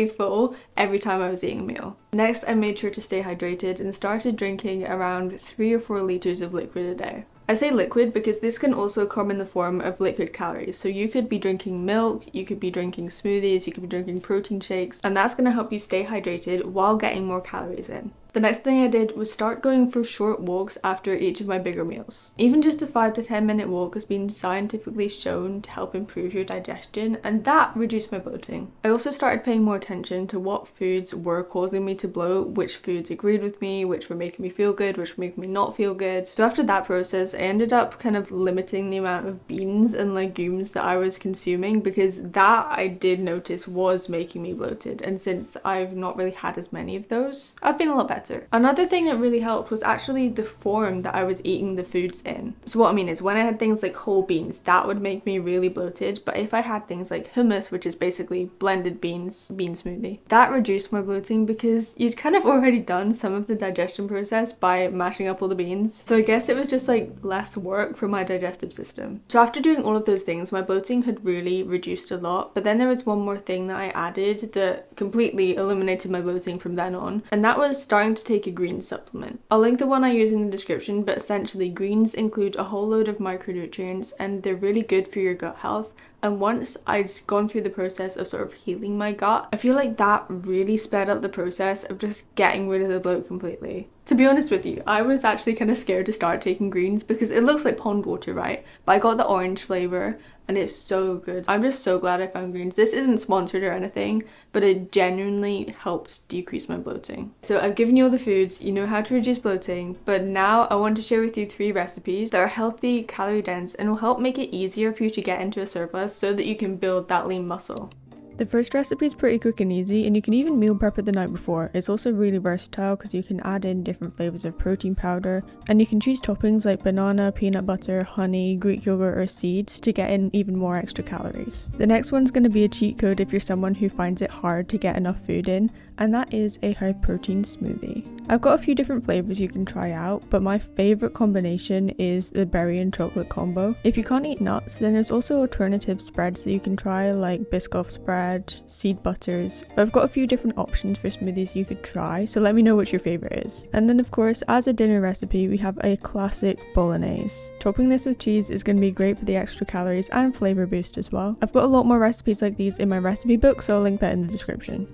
full every time I was eating a meal. Next, I made sure sure to stay hydrated and started drinking around 3 or 4 liters of liquid a day. I say liquid because this can also come in the form of liquid calories. So you could be drinking milk, you could be drinking smoothies, you could be drinking protein shakes, and that's going to help you stay hydrated while getting more calories in. The next thing I did was start going for short walks after each of my bigger meals. Even just a 5 to 10 minute walk has been scientifically shown to help improve your digestion, and that reduced my bloating. I also started paying more attention to what foods were causing me to bloat, which foods agreed with me, which were making me feel good, which were making me not feel good. So after that process, I ended up kind of limiting the amount of beans and legumes that I was consuming, because that I did notice was making me bloated, and since I've not really had as many of those, I've been a lot better. Another thing that really helped was actually the form that I was eating the foods in. So what I mean is, when I had things like whole beans, that would make me really bloated, but if I had things like hummus, which is basically blended beans, bean smoothie, that reduced my bloating because you'd kind of already done some of the digestion process by mashing up all the beans. So I guess it was just like less work for my digestive system. So after doing all of those things, my bloating had really reduced a lot, but then there was one more thing that I added that completely eliminated my bloating from then on, and that was starting to take a green supplement. I'll link the one I use in the description, but essentially greens include a whole load of micronutrients and they're really good for your gut health. And once I'd gone through the process of sort of healing my gut, I feel like that really sped up the process of just getting rid of the bloat completely. To be honest with you, I was actually kind of scared to start taking greens because it looks like pond water, right? But I got the orange flavor and it's so good. I'm just so glad I found greens. This isn't sponsored or anything, but it genuinely helps decrease my bloating. So I've given you all the foods, you know how to reduce bloating, but now I want to share with you 3 recipes that are healthy, calorie dense, and will help make it easier for you to get into a surplus so that you can build that lean muscle. The first recipe is pretty quick and easy, and you can even meal prep it the night before. It's also really versatile because you can add in different flavors of protein powder, and you can choose toppings like banana, peanut butter, honey, Greek yogurt, or seeds to get in even more extra calories. The next one's going to be a cheat code if you're someone who finds it hard to get enough food in, and that is a high protein smoothie. I've got a few different flavors you can try out, but my favorite combination is the berry and chocolate combo. If you can't eat nuts, then there's also alternative spreads that you can try, like Biscoff spread, seed butters. But I've got a few different options for smoothies you could try, so let me know what your favorite is. And then of course, as a dinner recipe, we have a classic bolognese. Topping this with cheese is going to be great for the extra calories and flavor boost as well. I've got a lot more recipes like these in my recipe book, so I'll link that in the description.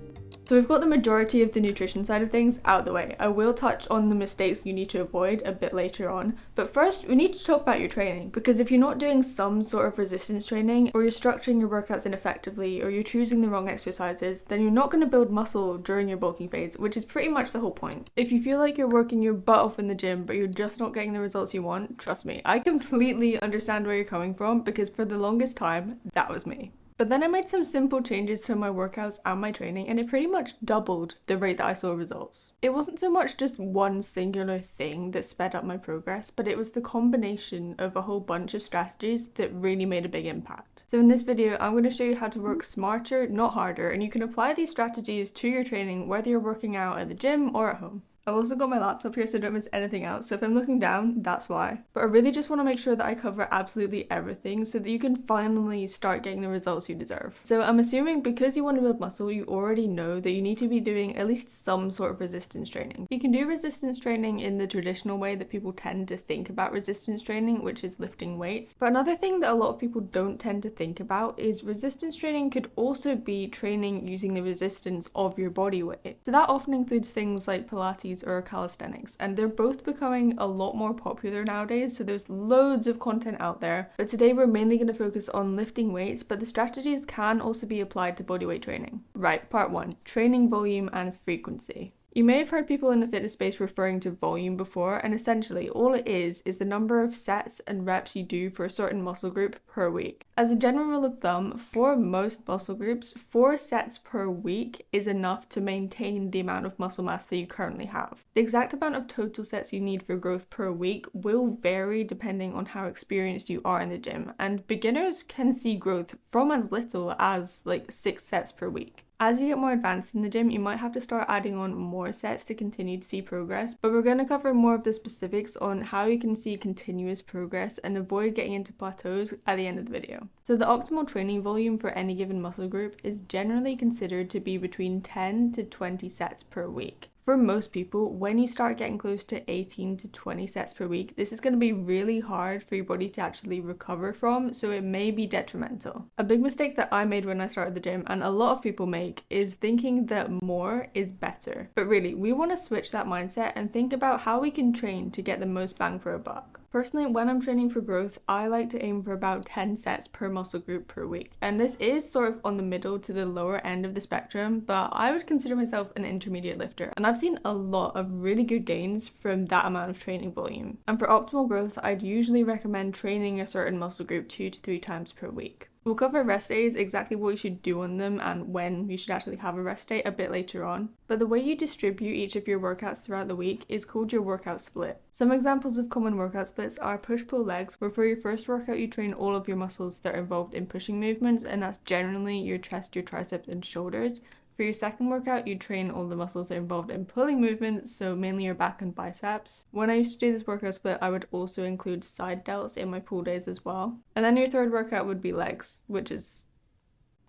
So we've got the majority of the nutrition side of things out of the way. I will touch on the mistakes you need to avoid a bit later on, but first we need to talk about your training, because if you're not doing some sort of resistance training, or you're structuring your workouts ineffectively, or you're choosing the wrong exercises, then you're not going to build muscle during your bulking phase, which is pretty much the whole point. If you feel like you're working your butt off in the gym but you're just not getting the results you want, trust me, I completely understand where you're coming from, because for the longest time that was me. But then I made some simple changes to my workouts and my training, and it pretty much doubled the rate that I saw results. It wasn't so much just one singular thing that sped up my progress, but it was the combination of a whole bunch of strategies that really made a big impact. So in this video, I'm going to show you how to work smarter, not harder, and you can apply these strategies to your training whether you're working out at the gym or at home. I've also got my laptop here so I don't miss anything out, so if I'm looking down, that's why. But I really just want to make sure that I cover absolutely everything so that you can finally start getting the results you deserve. So I'm assuming because you want to build muscle, you already know that you need to be doing at least some sort of resistance training. You can do resistance training in the traditional way that people tend to think about resistance training, which is lifting weights. But another thing that a lot of people don't tend to think about is resistance training could also be training using the resistance of your body weight. So that often includes things like Pilates or calisthenics, and they're both becoming a lot more popular nowadays, so there's loads of content out there. But today we're mainly going to focus on lifting weights, but the strategies can also be applied to bodyweight training. Right, part 1, training volume and frequency. You may have heard people in the fitness space referring to volume before, and essentially all it is the number of sets and reps you do for a certain muscle group per week. As a general rule of thumb, for most muscle groups, 4 sets per week is enough to maintain the amount of muscle mass that you currently have. The exact amount of total sets you need for growth per week will vary depending on how experienced you are in the gym, and beginners can see growth from as little as like 6 sets per week. As you get more advanced in the gym, you might have to start adding on more sets to continue to see progress, but we're going to cover more of the specifics on how you can see continuous progress and avoid getting into plateaus at the end of the video. So the optimal training volume for any given muscle group is generally considered to be between 10 to 20 sets per week. For most people, when you start getting close to 18 to 20 sets per week, this is going to be really hard for your body to actually recover from, so it may be detrimental. A big mistake that I made when I started the gym, and a lot of people make, is thinking that more is better. But really, we want to switch that mindset and think about how we can train to get the most bang for our buck. Personally, when I'm training for growth, I like to aim for about 10 sets per muscle group per week. And this is sort of on the middle to the lower end of the spectrum, but I would consider myself an intermediate lifter. And I've seen a lot of really good gains from that amount of training volume. And for optimal growth, I'd usually recommend training a certain muscle group 2 to 3 times per week. We'll cover rest days, exactly what you should do on them and when you should actually have a rest day a bit later on. But the way you distribute each of your workouts throughout the week is called your workout split. Some examples of common workout splits are push-pull legs, where for your first workout you train all of your muscles that are involved in pushing movements, and that's generally your chest, your triceps and shoulders. For your second workout, you train all the muscles that are involved in pulling movements, so mainly your back and biceps. When I used to do this workout split, I would also include side delts in my pull days as well. And then your third workout would be legs, which is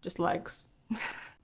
just legs.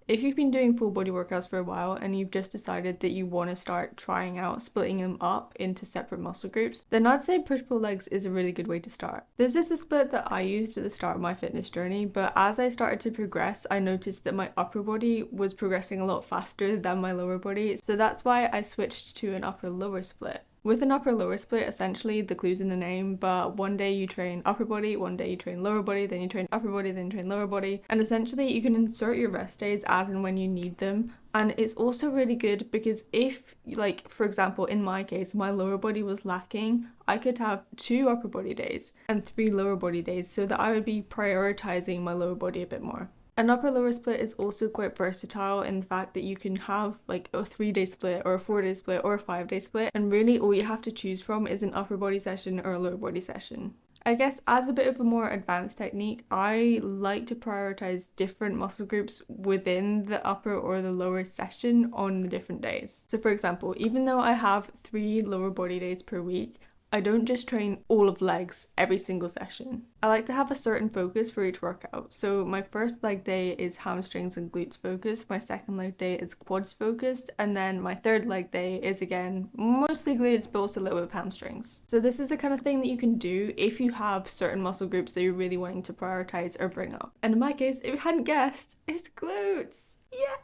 If you've been doing full body workouts for a while and you've just decided that you want to start trying out splitting them up into separate muscle groups, then I'd say push-pull legs is a really good way to start. This is the split that I used at the start of my fitness journey, but as I started to progress, I noticed that my upper body was progressing a lot faster than my lower body, so that's why I switched to an upper-lower split. With an upper-lower split, essentially, the clue's in the name, but one day you train upper body, one day you train lower body, then you train upper body, then you train lower body, and essentially you can insert your rest days as and when you need them. And it's also really good because if, like, for example, in my case, my lower body was lacking, I could have 2 upper body days and 3 lower body days so that I would be prioritizing my lower body a bit more. An upper-lower split is also quite versatile in the fact that you can have like a 3-day split or a 4-day split or a 5-day split, and really all you have to choose from is an upper body session or a lower body session. I guess as a bit of a more advanced technique, I like to prioritize different muscle groups within the upper or the lower session on the different days. So for example, even though I have 3 lower body days per week, I don't just train all of legs every single session. I like to have a certain focus for each workout. So my first leg day is hamstrings and glutes focused, my second leg day is quads focused, and then my third leg day is again mostly glutes but also a little bit of hamstrings. So this is the kind of thing that you can do if you have certain muscle groups that you're really wanting to prioritize or bring up. And in my case, if you hadn't guessed, it's glutes. Yeah!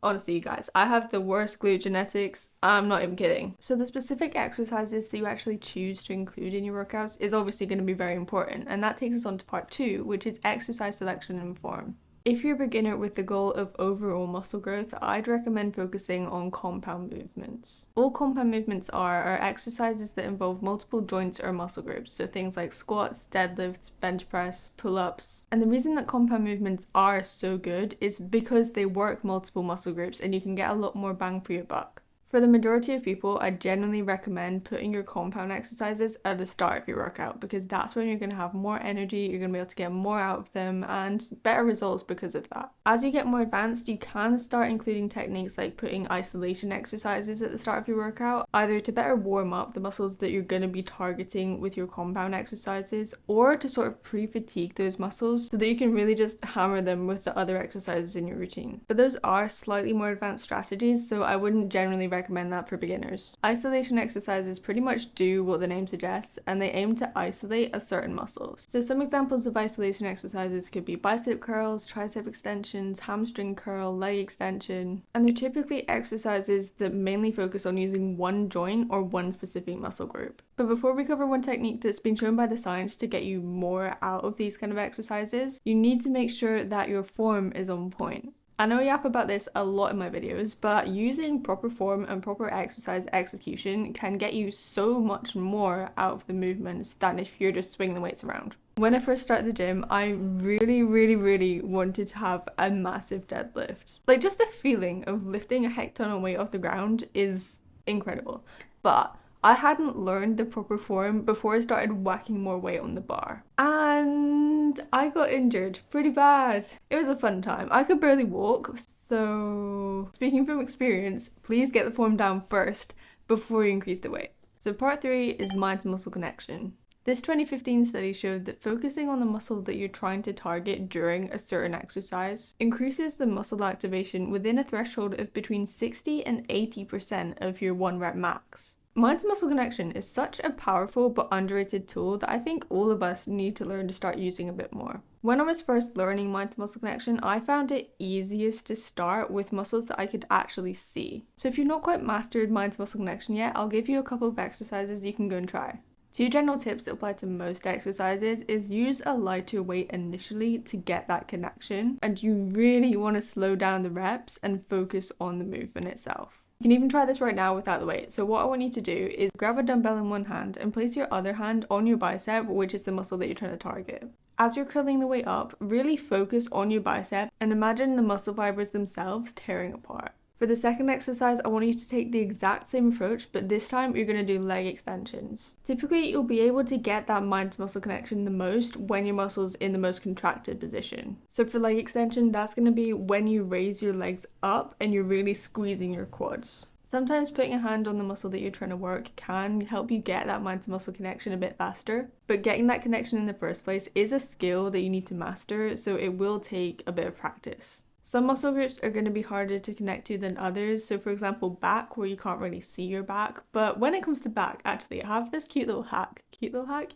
Honestly, you guys, I have the worst glute genetics. I'm not even kidding. So the specific exercises that you actually choose to include in your workouts is obviously going to be very important, and that takes us on to part 2, which is exercise selection and form. If you're a beginner with the goal of overall muscle growth, I'd recommend focusing on compound movements. All compound movements are exercises that involve multiple joints or muscle groups, so things like squats, deadlifts, bench press, pull-ups. And the reason that compound movements are so good is because they work multiple muscle groups and you can get a lot more bang for your buck. For the majority of people, I generally recommend putting your compound exercises at the start of your workout because that's when you're going to have more energy, you're going to be able to get more out of them and better results because of that. As you get more advanced, you can start including techniques like putting isolation exercises at the start of your workout, either to better warm up the muscles that you're going to be targeting with your compound exercises or to sort of pre-fatigue those muscles so that you can really just hammer them with the other exercises in your routine. But those are slightly more advanced strategies, so I wouldn't generally recommend that for beginners. Isolation exercises pretty much do what the name suggests, and they aim to isolate a certain muscle. So some examples of isolation exercises could be bicep curls, tricep extensions, hamstring curl, leg extension, and they're typically exercises that mainly focus on using one joint or one specific muscle group. But before we cover one technique that's been shown by the science to get you more out of these kind of exercises, you need to make sure that your form is on point. I know I yap about this a lot in my videos, but using proper form and proper exercise execution can get you so much more out of the movements than if you're just swinging the weights around. When I first started the gym, I really wanted to have a massive deadlift. Like, just the feeling of lifting a heck ton of weight off the ground is incredible. But I hadn't learned the proper form before I started whacking more weight on the bar. And I got injured pretty bad. It was a fun time. I could barely walk, so speaking from experience, please get the form down first before you increase the weight. So part 3 is mind to muscle connection. This 2015 study showed that focusing on the muscle that you're trying to target during a certain exercise increases the muscle activation within a threshold of between 60 and 80% of your 1 rep max. Mind-to-muscle connection is such a powerful but underrated tool that I think all of us need to learn to start using a bit more. When I was first learning mind-to-muscle connection, I found it easiest to start with muscles that I could actually see. So if you've not quite mastered mind-to-muscle connection yet, I'll give you a couple of exercises you can go and try. 2 general tips that apply to most exercises is use a lighter weight initially to get that connection, and you really want to slow down the reps and focus on the movement itself. You can even try this right now without the weight. So what I want you to do is grab a dumbbell in one hand and place your other hand on your bicep, which is the muscle that you're trying to target. As you're curling the weight up, really focus on your bicep and imagine the muscle fibers themselves tearing apart. For the second exercise, I want you to take the exact same approach, but this time you're going to do leg extensions. Typically, you'll be able to get that mind-to-muscle connection the most when your muscle's in the most contracted position. So for leg extension, that's going to be when you raise your legs up and you're really squeezing your quads. Sometimes putting a hand on the muscle that you're trying to work can help you get that mind-to-muscle connection a bit faster, but getting that connection in the first place is a skill that you need to master, so it will take a bit of practice. Some muscle groups are going to be harder to connect to than others, so for example back, where you can't really see your back. But when it comes to back, actually I have this cute little hack.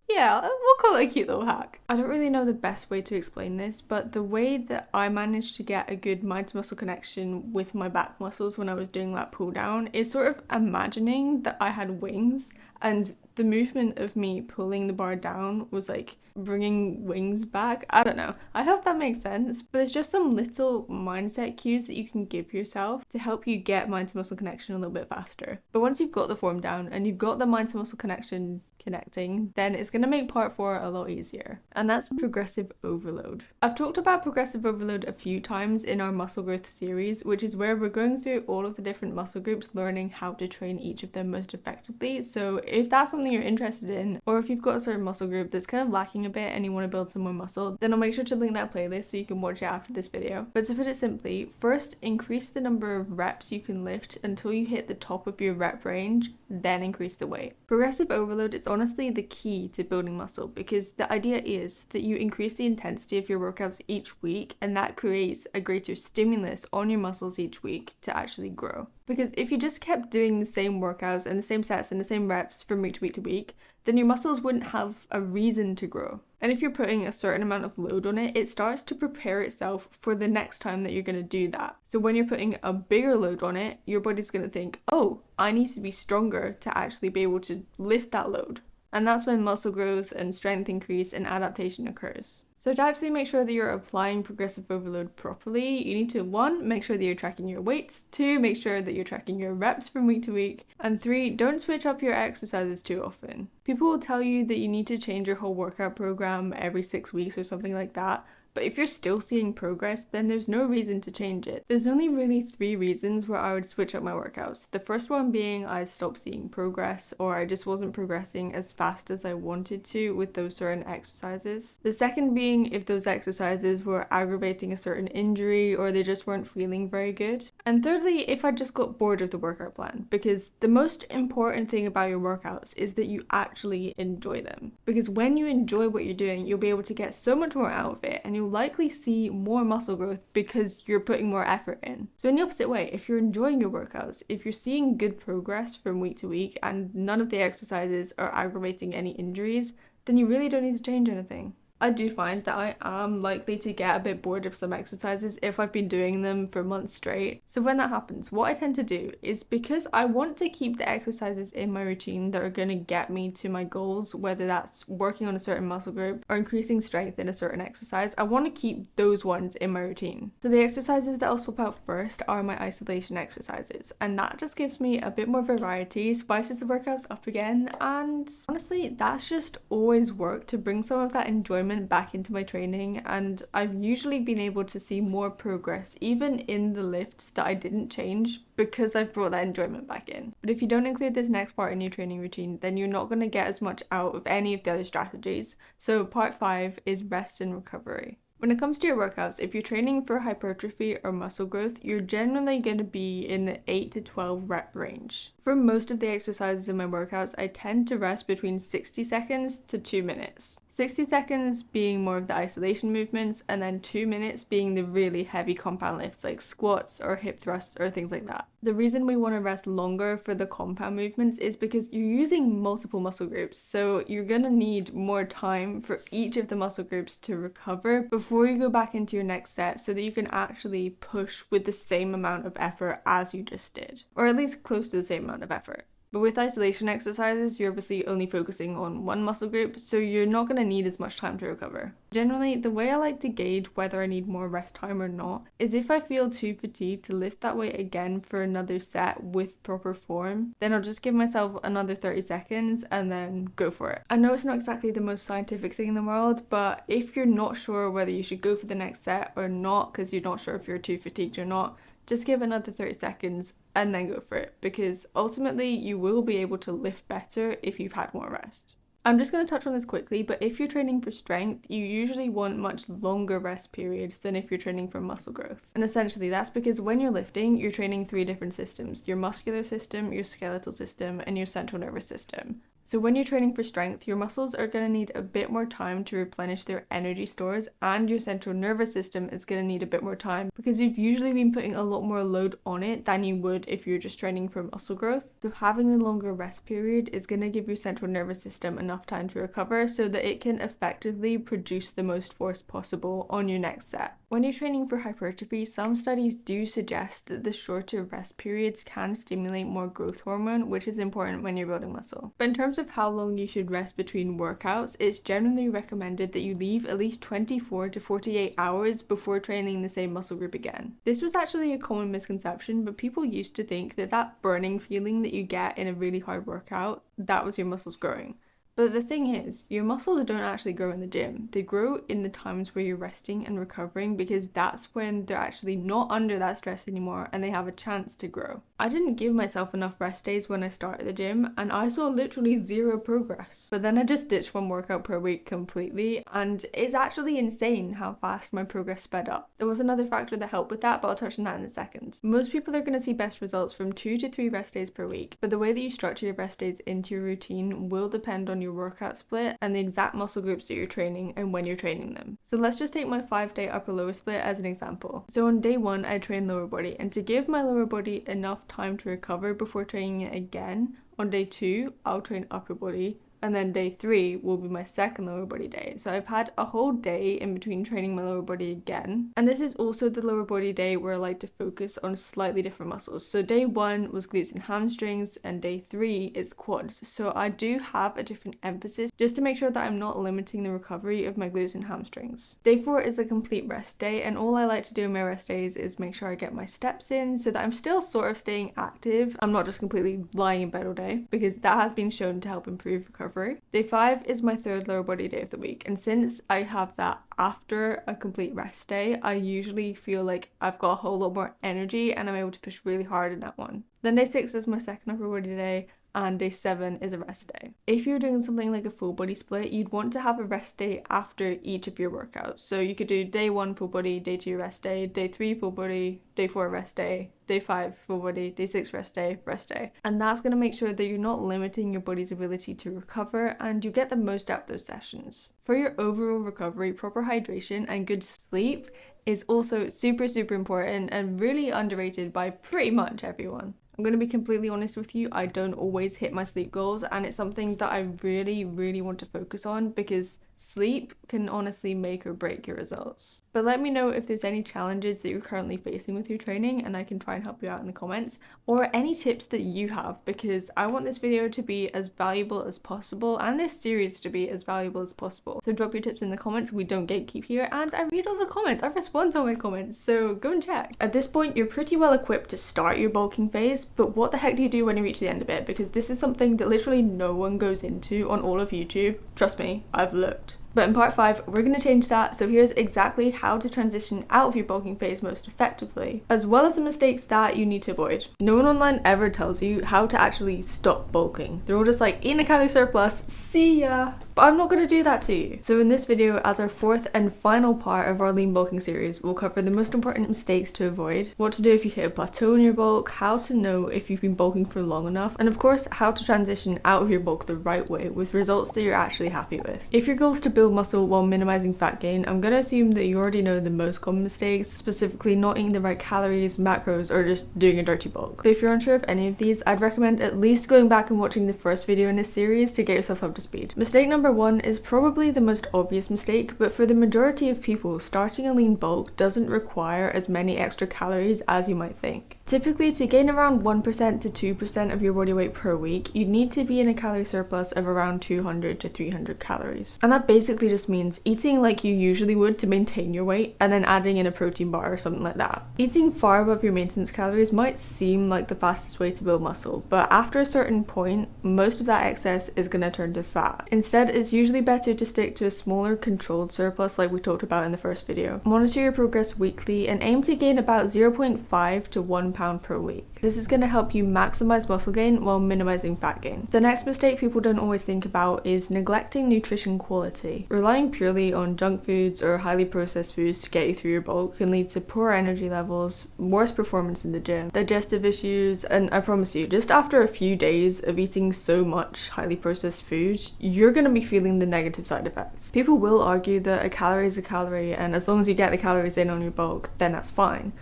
Yeah, we'll call it a cute little hack. I don't really know the best way to explain this, but the way that I managed to get a good mind-to-muscle connection with my back muscles when I was doing that pull down is sort of imagining that I had wings, and the movement of me pulling the bar down was like bringing wings back. I don't know. I hope that makes sense, but it's just some little mindset cues that you can give yourself to help you get mind-to-muscle connection a little bit faster. But once you've got the form down and you've got the mind-to-muscle connection connecting, then it's going to make part 4 a lot easier, and that's progressive overload. I've talked about progressive overload a few times in our muscle growth series, which is where we're going through all of the different muscle groups, learning how to train each of them most effectively. So if that's something you're interested in, or if you've got a certain muscle group that's kind of lacking a bit and you want to build some more muscle, then I'll make sure to link that playlist so you can watch it after this video. But to put it simply, first increase the number of reps you can lift until you hit the top of your rep range, then increase the weight. Progressive overload is honestly the key to building muscle, because the idea is that you increase the intensity of your workouts each week, and that creates a greater stimulus on your muscles each week to actually grow. Because if you just kept doing the same workouts and the same sets and the same reps from week to week to week, then your muscles wouldn't have a reason to grow. And if you're putting a certain amount of load on it, it starts to prepare itself for the next time that you're going to do that. So when you're putting a bigger load on it, your body's going to think, oh, I need to be stronger to actually be able to lift that load. And that's when muscle growth and strength increase and adaptation occurs. So to actually make sure that you're applying progressive overload properly, you need to 1, make sure that you're tracking your weights, 2, make sure that you're tracking your reps from week to week, and 3, don't switch up your exercises too often. People will tell you that you need to change your whole workout program every 6 weeks or something like that, but if you're still seeing progress, then there's no reason to change it. There's only really 3 reasons where I would switch up my workouts. The first one being I stopped seeing progress, or I just wasn't progressing as fast as I wanted to with those certain exercises. The second being if those exercises were aggravating a certain injury, or they just weren't feeling very good. And thirdly, if I just got bored of the workout plan, because the most important thing about your workouts is that you actually enjoy them. Because when you enjoy what you're doing, you'll be able to get so much more out of it, and you'll likely see more muscle growth because you're putting more effort in. So in the opposite way, if you're enjoying your workouts, if you're seeing good progress from week to week and none of the exercises are aggravating any injuries, then you really don't need to change anything. I do find that I am likely to get a bit bored of some exercises if I've been doing them for months straight. So when that happens, what I tend to do is, because I want to keep the exercises in my routine that are going to get me to my goals, whether that's working on a certain muscle group or increasing strength in a certain exercise, I want to keep those ones in my routine. So the exercises that I'll swap out first are my isolation exercises, and that just gives me a bit more variety, spices the workouts up again, and honestly, that's just always worked to bring some of that enjoyment back into my training, and I've usually been able to see more progress even in the lifts that I didn't change because I've brought that enjoyment back in. But if you don't include this next part in your training routine, then you're not going to get as much out of any of the other strategies. So part 5 is rest and recovery. When it comes to your workouts, if you're training for hypertrophy or muscle growth, you're generally going to be in the 8 to 12 rep range. For most of the exercises in my workouts, I tend to rest between 60 seconds to 2 minutes. 60 seconds being more of the isolation movements, and then 2 minutes being the really heavy compound lifts like squats or hip thrusts or things like that. The reason we want to rest longer for the compound movements is because you're using multiple muscle groups, so you're going to need more time for each of the muscle groups to recover before you go back into your next set, so that you can actually push with the same amount of effort as you just did, or at least close to the same amount of effort. But with isolation exercises, you're obviously only focusing on one muscle group, so you're not going to need as much time to recover. Generally, the way I like to gauge whether I need more rest time or not is if I feel too fatigued to lift that weight again for another set with proper form, then I'll just give myself another 30 seconds and then go for it. I know it's not exactly the most scientific thing in the world, but if you're not sure whether you should go for the next set or not, because you're not sure if you're too fatigued or not, just give another 30 seconds and then go for it, because ultimately you will be able to lift better if you've had more rest. I'm just going to touch on this quickly, but if you're training for strength, you usually want much longer rest periods than if you're training for muscle growth. And essentially that's because when you're lifting, you're training 3 different systems: your muscular system, your skeletal system, and your central nervous system. So when you're training for strength, your muscles are going to need a bit more time to replenish their energy stores, and your central nervous system is going to need a bit more time because you've usually been putting a lot more load on it than you would if you're just training for muscle growth. So having a longer rest period is going to give your central nervous system enough time to recover so that it can effectively produce the most force possible on your next set. When you're training for hypertrophy, some studies do suggest that the shorter rest periods can stimulate more growth hormone, which is important when you're building muscle. But in terms of how long you should rest between workouts, it's generally recommended that you leave at least 24 to 48 hours before training the same muscle group again. This was actually a common misconception, but people used to think that that burning feeling that you get in a really hard workout, that was your muscles growing. But the thing is, your muscles don't actually grow in the gym. They grow in the times where you're resting and recovering, because that's when they're actually not under that stress anymore and they have a chance to grow. I didn't give myself enough rest days when I started the gym, and I saw literally 0 progress. But then I just ditched 1 workout per week completely, and it's actually insane how fast my progress sped up. There was another factor that helped with that, but I'll touch on that in a second. Most people are going to see best results from 2 to 3 rest days per week, but the way that you structure your rest days into your routine will depend on your workout split and the exact muscle groups that you're training and when you're training them. So let's just take my 5-day upper lower split as an example. So on day 1 I train lower body, and to give my lower body enough time to recover before training it again, on day 2 I'll train upper body, and then day 3 will be my second lower body day. So I've had a whole day in between training my lower body again. And this is also the lower body day where I like to focus on slightly different muscles. So day 1 was glutes and hamstrings, and day 3 is quads. So I do have a different emphasis just to make sure that I'm not limiting the recovery of my glutes and hamstrings. Day 4 is a complete rest day, and all I like to do in my rest days is make sure I get my steps in so that I'm still sort of staying active. I'm not just completely lying in bed all day, because that has been shown to help improve recovery. Day 5 is my 3rd lower body day of the week, and since I have that after a complete rest day, I usually feel like I've got a whole lot more energy and I'm able to push really hard in that one. Then day 6 is my 2nd upper body day, and day 7 is a rest day. If you're doing something like a full body split, you'd want to have a rest day after each of your workouts. So you could do day 1 full body, day 2 rest day, day 3 full body, day 4 rest day, day 5 full body, day 6 rest day. And that's going to make sure that you're not limiting your body's ability to recover, and you get the most out of those sessions. For your overall recovery, proper hydration and good sleep is also super important and really underrated by pretty much everyone. I'm going to be completely honest with you, I don't always hit my sleep goals, and it's something that I really want to focus on, because sleep can honestly make or break your results. But let me know if there's any challenges that you're currently facing with your training, and I can try and help you out in the comments, or any tips that you have, because I want this video to be as valuable as possible and this series to be as valuable as possible. So drop your tips in the comments. We don't gatekeep here, and I read all the comments. I respond to all my comments, so go and check. At this point, you're pretty well equipped to start your bulking phase, but what the heck do you do when you reach the end of it? Because this is something that literally no one goes into on all of YouTube. Trust me, I've looked. But in part 5, we're going to change that, so here's exactly how to transition out of your bulking phase most effectively, as well as the mistakes that you need to avoid. No one online ever tells you how to actually stop bulking. They're all just like, eat a calorie surplus, see ya, bye. But I'm not going to do that to you. So in this video, as our fourth and final part of our lean bulking series, we'll cover the most important mistakes to avoid, what to do if you hit a plateau in your bulk, how to know if you've been bulking for long enough, and of course, how to transition out of your bulk the right way with results that you're actually happy with. If your goal is to build muscle while minimizing fat gain, I'm going to assume that you already know the most common mistakes, specifically not eating the right calories, macros, or just doing a dirty bulk. But if you're unsure of any of these, I'd recommend at least going back and watching the first video in this series to get yourself up to speed. Mistake number one is probably the most obvious mistake, but for the majority of people, starting a lean bulk doesn't require as many extra calories as you might think. Typically, to gain around 1% to 2% of your body weight per week, you'd need to be in a calorie surplus of around 200 to 300 calories. And that basically just means eating like you usually would to maintain your weight, and then adding in a protein bar or something like that. Eating far above your maintenance calories might seem like the fastest way to build muscle, but after a certain point, most of that excess is going to turn to fat. Instead, it's usually better to stick to a smaller controlled surplus like we talked about in the first video. Monitor your progress weekly and aim to gain about 0.5 to 1 pound per week. This is going to help you maximize muscle gain while minimizing fat gain. The next mistake people don't always think about is neglecting nutrition quality. Relying purely on junk foods or highly processed foods to get you through your bulk can lead to poor energy levels, worse performance in the gym, digestive issues, and I promise you, just after a few days of eating so much highly processed food, you're going to be feeling the negative side effects. People will argue that a calorie is a calorie, and as long as you get the calories in on your bulk, then that's fine.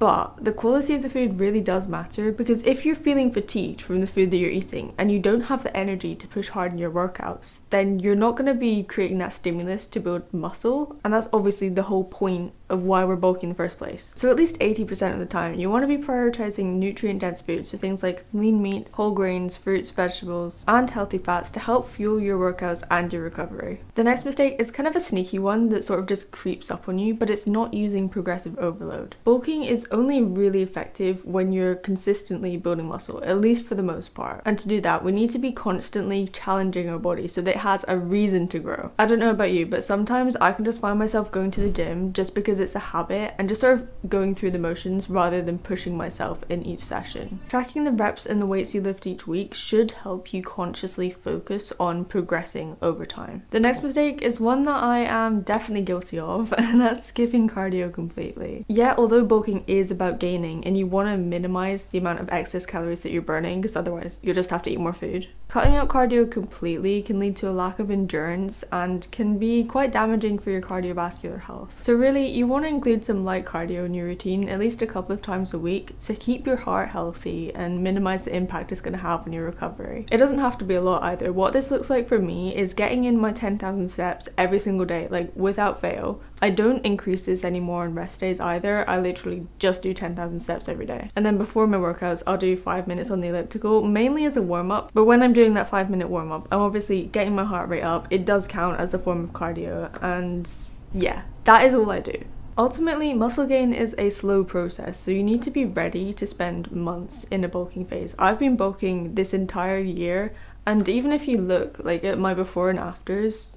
But the quality of the food really does matter, because if you're feeling fatigued from the food that you're eating and you don't have the energy to push hard in your workouts, then you're not going to be creating that stimulus to build muscle, and that's obviously the whole point of why we're bulking in the first place. So at least 80% of the time, you want to be prioritizing nutrient-dense foods, so things like lean meats, whole grains, fruits, vegetables, and healthy fats to help fuel your workouts and your recovery. The next mistake is kind of a sneaky one that sort of just creeps up on you, but it's not using progressive overload. Bulking is only really effective when you're consistently building muscle, at least for the most part. And to do that, we need to be constantly challenging our body so that it has a reason to grow. I don't know about you, but sometimes I can just find myself going to the gym just because it's a habit and just sort of going through the motions rather than pushing myself in each session. Tracking the reps and the weights you lift each week should help you consciously focus on progressing over time. The next mistake is one that I am definitely guilty of, and that's skipping cardio completely. Yeah, although bulking is about gaining and you want to minimize the amount of excess calories that you're burning, because otherwise you'll just have to eat more food, cutting out cardio completely can lead to a lack of endurance and can be quite damaging for your cardiovascular health. So really, you want to include some light cardio in your routine at least a couple of times a week to keep your heart healthy and minimize the impact it's going to have on your recovery. It doesn't have to be a lot either. What this looks like for me is getting in my 10,000 steps every single day, like without fail. I don't increase this anymore on rest days either. I literally just do 10,000 steps every day. And then before my workouts, I'll do 5 minutes on the elliptical, mainly as a warm-up. But when I'm doing that 5-minute warm-up, I'm obviously getting my heart rate up. It does count as a form of cardio, and yeah, that is all I do. Ultimately, muscle gain is a slow process, so you need to be ready to spend months in a bulking phase. I've been bulking this entire year, and even if you look like at my before and afters,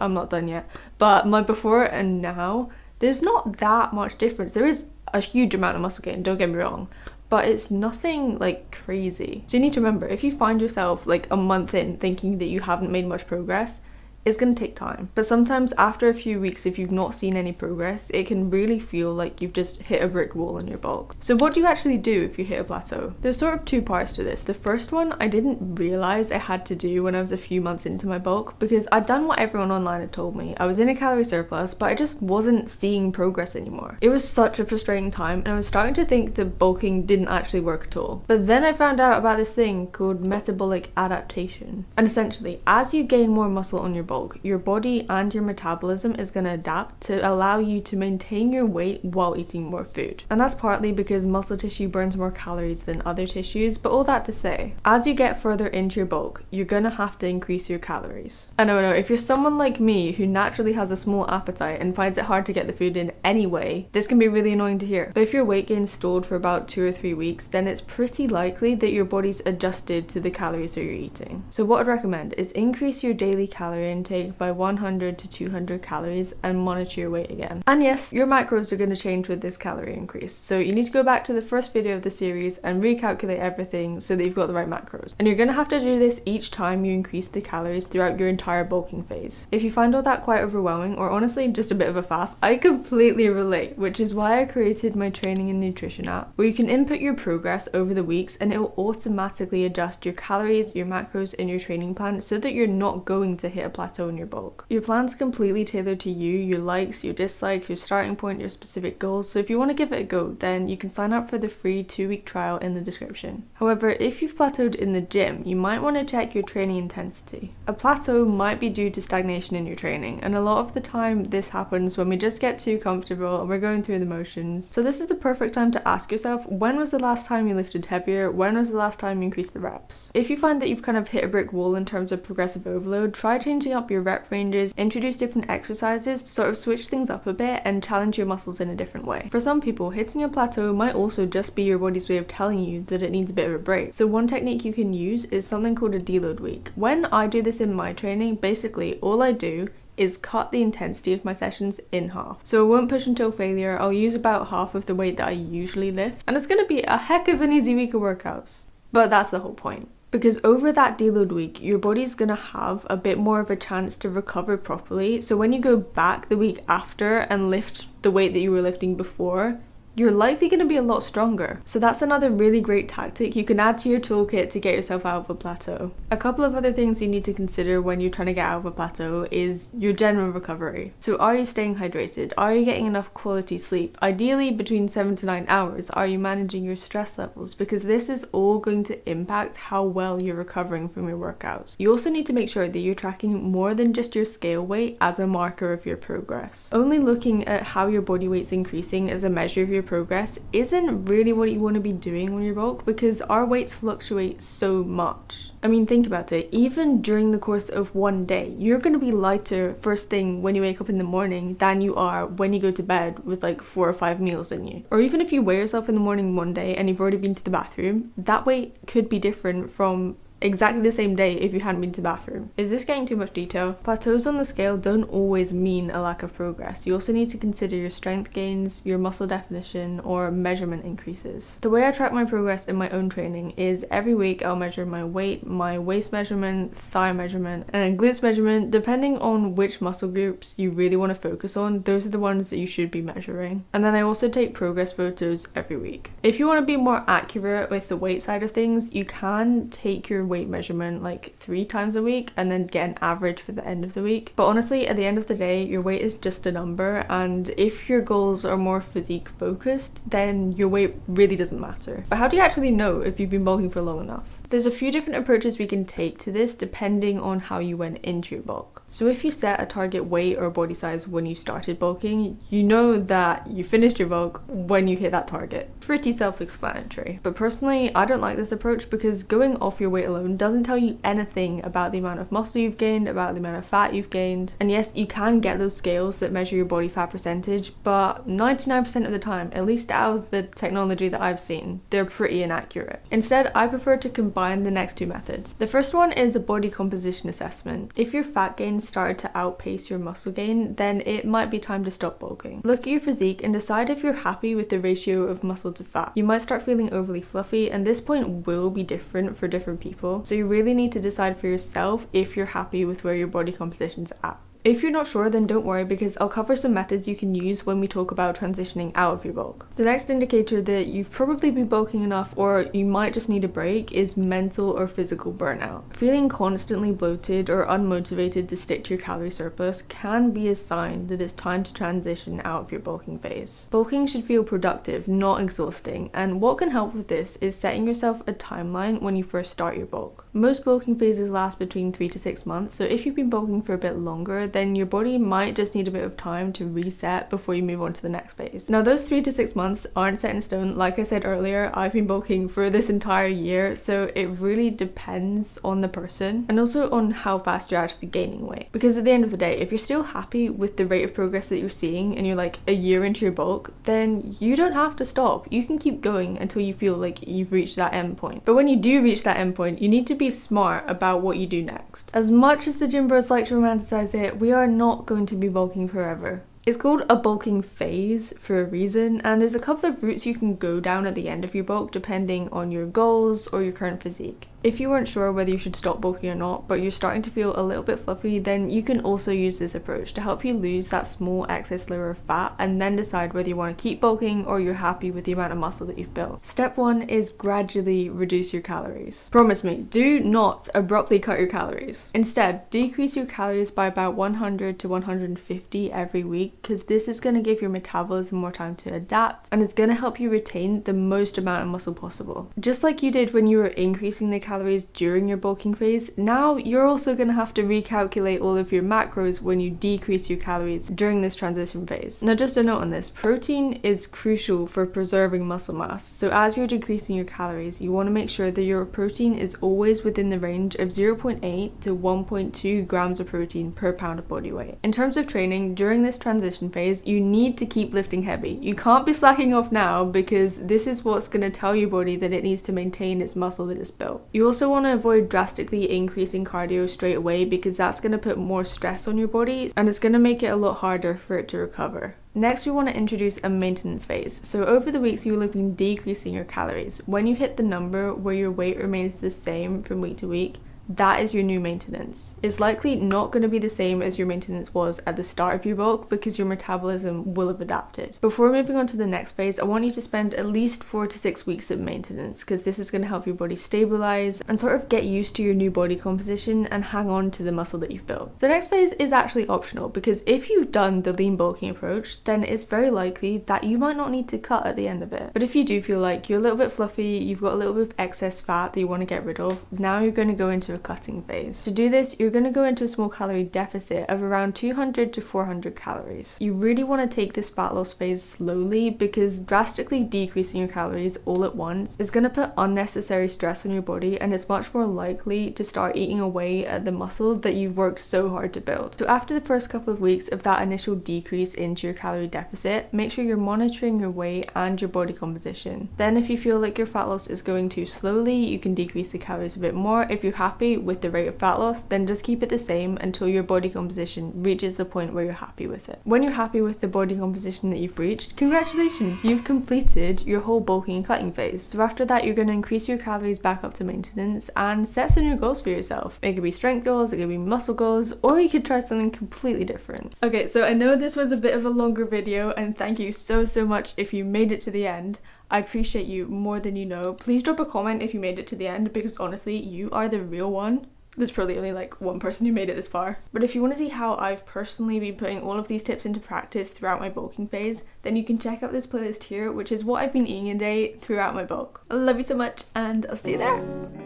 I'm not done yet, but my before and now, there's not that much difference. There is a huge amount of muscle gain, don't get me wrong, but it's nothing like crazy. So you need to remember, if you find yourself like a month in thinking that you haven't made much progress, it's going to take time. But sometimes after a few weeks, if you've not seen any progress, it can really feel like you've just hit a brick wall in your bulk. So what do you actually do if you hit a plateau? There's sort of two parts to this. The first one I didn't realize I had to do when I was a few months into my bulk, because I'd done what everyone online had told me. I was in a calorie surplus, but I just wasn't seeing progress anymore. It was such a frustrating time, and I was starting to think that bulking didn't actually work at all. But then I found out about this thing called metabolic adaptation. And essentially, as you gain more muscle on your bulk, your body and your metabolism is going to adapt to allow you to maintain your weight while eating more food. And that's partly because muscle tissue burns more calories than other tissues, but all that to say, as you get further into your bulk, you're going to have to increase your calories. I know, if you're someone like me who naturally has a small appetite and finds it hard to get the food in anyway, this can be really annoying to hear. But if your weight gain stalled for about 2 or 3 weeks, then it's pretty likely that your body's adjusted to the calories that you're eating. So what I'd recommend is increase your daily calorie intake by 100 to 200 calories and monitor your weight again. And yes, your macros are going to change with this calorie increase. So you need to go back to the first video of the series and recalculate everything so that you've got the right macros. And you're going to have to do this each time you increase the calories throughout your entire bulking phase. If you find all that quite overwhelming, or honestly just a bit of a faff, I completely relate, which is why I created my training and nutrition app, where you can input your progress over the weeks and it will automatically adjust your calories, your macros, and your training plan so that you're not going to hit a plateau in your bulk. Your plan's completely tailored to you, your likes, your dislikes, your starting point, your specific goals, so if you want to give it a go, then you can sign up for the free 2-week trial in the description. However, if you've plateaued in the gym, you might want to check your training intensity. A plateau might be due to stagnation in your training, and a lot of the time this happens when we just get too comfortable and we're going through the motions. So this is the perfect time to ask yourself, when was the last time you lifted heavier? When was the last time you increased the reps? If you find that you've kind of hit a brick wall in terms of progressive overload, try changing up your rep ranges, introduce different exercises to sort of switch things up a bit and challenge your muscles in a different way. For some people, hitting a plateau might also just be your body's way of telling you that it needs a bit of a break. So one technique you can use is something called a deload week. When I do this in my training, basically all I do is cut the intensity of my sessions in half. So I won't push until failure, I'll use about half of the weight that I usually lift, and it's going to be a heck of an easy week of workouts. But that's the whole point. Because over that deload week, your body's gonna have a bit more of a chance to recover properly. So when you go back the week after and lift the weight that you were lifting before, you're likely going to be a lot stronger. So that's another really great tactic you can add to your toolkit to get yourself out of a plateau. A couple of other things you need to consider when you're trying to get out of a plateau is your general recovery. So are you staying hydrated? Are you getting enough quality sleep? Ideally between 7 to 9 hours. Are you managing your stress levels? Because this is all going to impact how well you're recovering from your workouts. You also need to make sure that you're tracking more than just your scale weight as a marker of your progress. Only looking at how your body weight's increasing as a measure of your progress isn't really what you want to be doing when you bulk, because our weights fluctuate so much. I mean, think about it. Even during the course of one day, you're going to be lighter first thing when you wake up in the morning than you are when you go to bed with like 4 or 5 meals in you. Or even if you weigh yourself in the morning one day and you've already been to the bathroom, that weight could be different from exactly the same day if you hadn't been to the bathroom. Is this getting too much detail? Plateaus on the scale don't always mean a lack of progress. You also need to consider your strength gains, your muscle definition, or measurement increases. The way I track my progress in my own training is every week I'll measure my weight, my waist measurement, thigh measurement, and glutes measurement. Depending on which muscle groups you really want to focus on, those are the ones that you should be measuring. And then I also take progress photos every week. If you want to be more accurate with the weight side of things, you can take your weight measurement like 3 times a week and then get an average for the end of the week. But honestly, at the end of the day, your weight is just a number, and if your goals are more physique focused, then your weight really doesn't matter. But how do you actually know if you've been bulking for long enough? There's a few different approaches we can take to this depending on how you went into your bulk. So if you set a target weight or body size when you started bulking, you know that you finished your bulk when you hit that target. Pretty self-explanatory. But personally, I don't like this approach because going off your weight alone doesn't tell you anything about the amount of muscle you've gained, about the amount of fat you've gained. And yes, you can get those scales that measure your body fat percentage, but 99% of the time, at least out of the technology that I've seen, they're pretty inaccurate. Instead, I prefer to combine the next 2 methods. The first one is a body composition assessment. If your fat gain started to outpace your muscle gain, then it might be time to stop bulking. Look at your physique and decide if you're happy with the ratio of muscle to fat. You might start feeling overly fluffy, and this point will be different for different people, so you really need to decide for yourself if you're happy with where your body composition's at. If you're not sure, then don't worry, because I'll cover some methods you can use when we talk about transitioning out of your bulk. The next indicator that you've probably been bulking enough, or you might just need a break, is mental or physical burnout. Feeling constantly bloated or unmotivated to stick to your calorie surplus can be a sign that it's time to transition out of your bulking phase. Bulking should feel productive, not exhausting, and what can help with this is setting yourself a timeline when you first start your bulk. Most bulking phases last between 3 to 6 months, so if you've been bulking for a bit longer, then your body might just need a bit of time to reset before you move on to the next phase. Now those 3 to 6 months aren't set in stone. Like I said earlier, I've been bulking for this entire year, so it really depends on the person and also on how fast you're actually gaining weight. Because at the end of the day, if you're still happy with the rate of progress that you're seeing and you're like a year into your bulk, then you don't have to stop. You can keep going until you feel like you've reached that end point. But when you do reach that end point, you need to be smart about what you do next. As much as the gym bros like to romanticize it, we are not going to be bulking forever. It's called a bulking phase for a reason, and there's a couple of routes you can go down at the end of your bulk depending on your goals or your current physique. If you weren't sure whether you should stop bulking or not, but you're starting to feel a little bit fluffy, then you can also use this approach to help you lose that small excess layer of fat and then decide whether you want to keep bulking or you're happy with the amount of muscle that you've built. Step 1 is gradually reduce your calories. Promise me, do not abruptly cut your calories. Instead, decrease your calories by about 100 to 150 every week, because this is going to give your metabolism more time to adapt and it's going to help you retain the most amount of muscle possible. Just like you did when you were increasing the calories during your bulking phase, now you're also going to have to recalculate all of your macros when you decrease your calories during this transition phase. Now just a note on this, protein is crucial for preserving muscle mass, so as you're decreasing your calories, you want to make sure that your protein is always within the range of 0.8 to 1.2 grams of protein per pound of body weight. In terms of training, during this transition phase, you need to keep lifting heavy. You can't be slacking off now, because this is what's going to tell your body that it needs to maintain its muscle that it's built. You also want to avoid drastically increasing cardio straight away, because that's going to put more stress on your body and it's going to make it a lot harder for it to recover. Next, we want to introduce a maintenance phase. So over the weeks, you will have been decreasing your calories. When you hit the number where your weight remains the same from week to week, that is your new maintenance. It's likely not going to be the same as your maintenance was at the start of your bulk, because your metabolism will have adapted. Before moving on to the next phase, I want you to spend at least 4 to 6 weeks of maintenance, because this is going to help your body stabilize and sort of get used to your new body composition and hang on to the muscle that you've built. The next phase is actually optional, because if you've done the lean bulking approach, then it's very likely that you might not need to cut at the end of it. But if you do feel like you're a little bit fluffy, you've got a little bit of excess fat that you want to get rid of, now you're going to go into a cutting phase. To do this, you're going to go into a small calorie deficit of around 200 to 400 calories. You really want to take this fat loss phase slowly, because drastically decreasing your calories all at once is going to put unnecessary stress on your body, and it's much more likely to start eating away at the muscle that you've worked so hard to build. So after the first couple of weeks of that initial decrease into your calorie deficit, make sure you're monitoring your weight and your body composition. Then if you feel like your fat loss is going too slowly, you can decrease the calories a bit more. If you're happy with the rate of fat loss, then just keep it the same until your body composition reaches the point where you're happy with it. When you're happy with the body composition that you've reached, congratulations, you've completed your whole bulking and cutting phase. So after that, you're going to increase your calories back up to maintenance and set some new goals for yourself. It could be strength goals, it could be muscle goals, or you could try something completely different. Okay, so I know this was a bit of a longer video, and thank you so much if you made it to the end. I appreciate you more than you know. Please drop a comment if you made it to the end, because honestly, you are the real one. There's probably only like one person who made it this far. But if you want to see how I've personally been putting all of these tips into practice throughout my bulking phase, then you can check out this playlist here, which is what I've been eating a day throughout my bulk. I love you so much, and I'll see you there.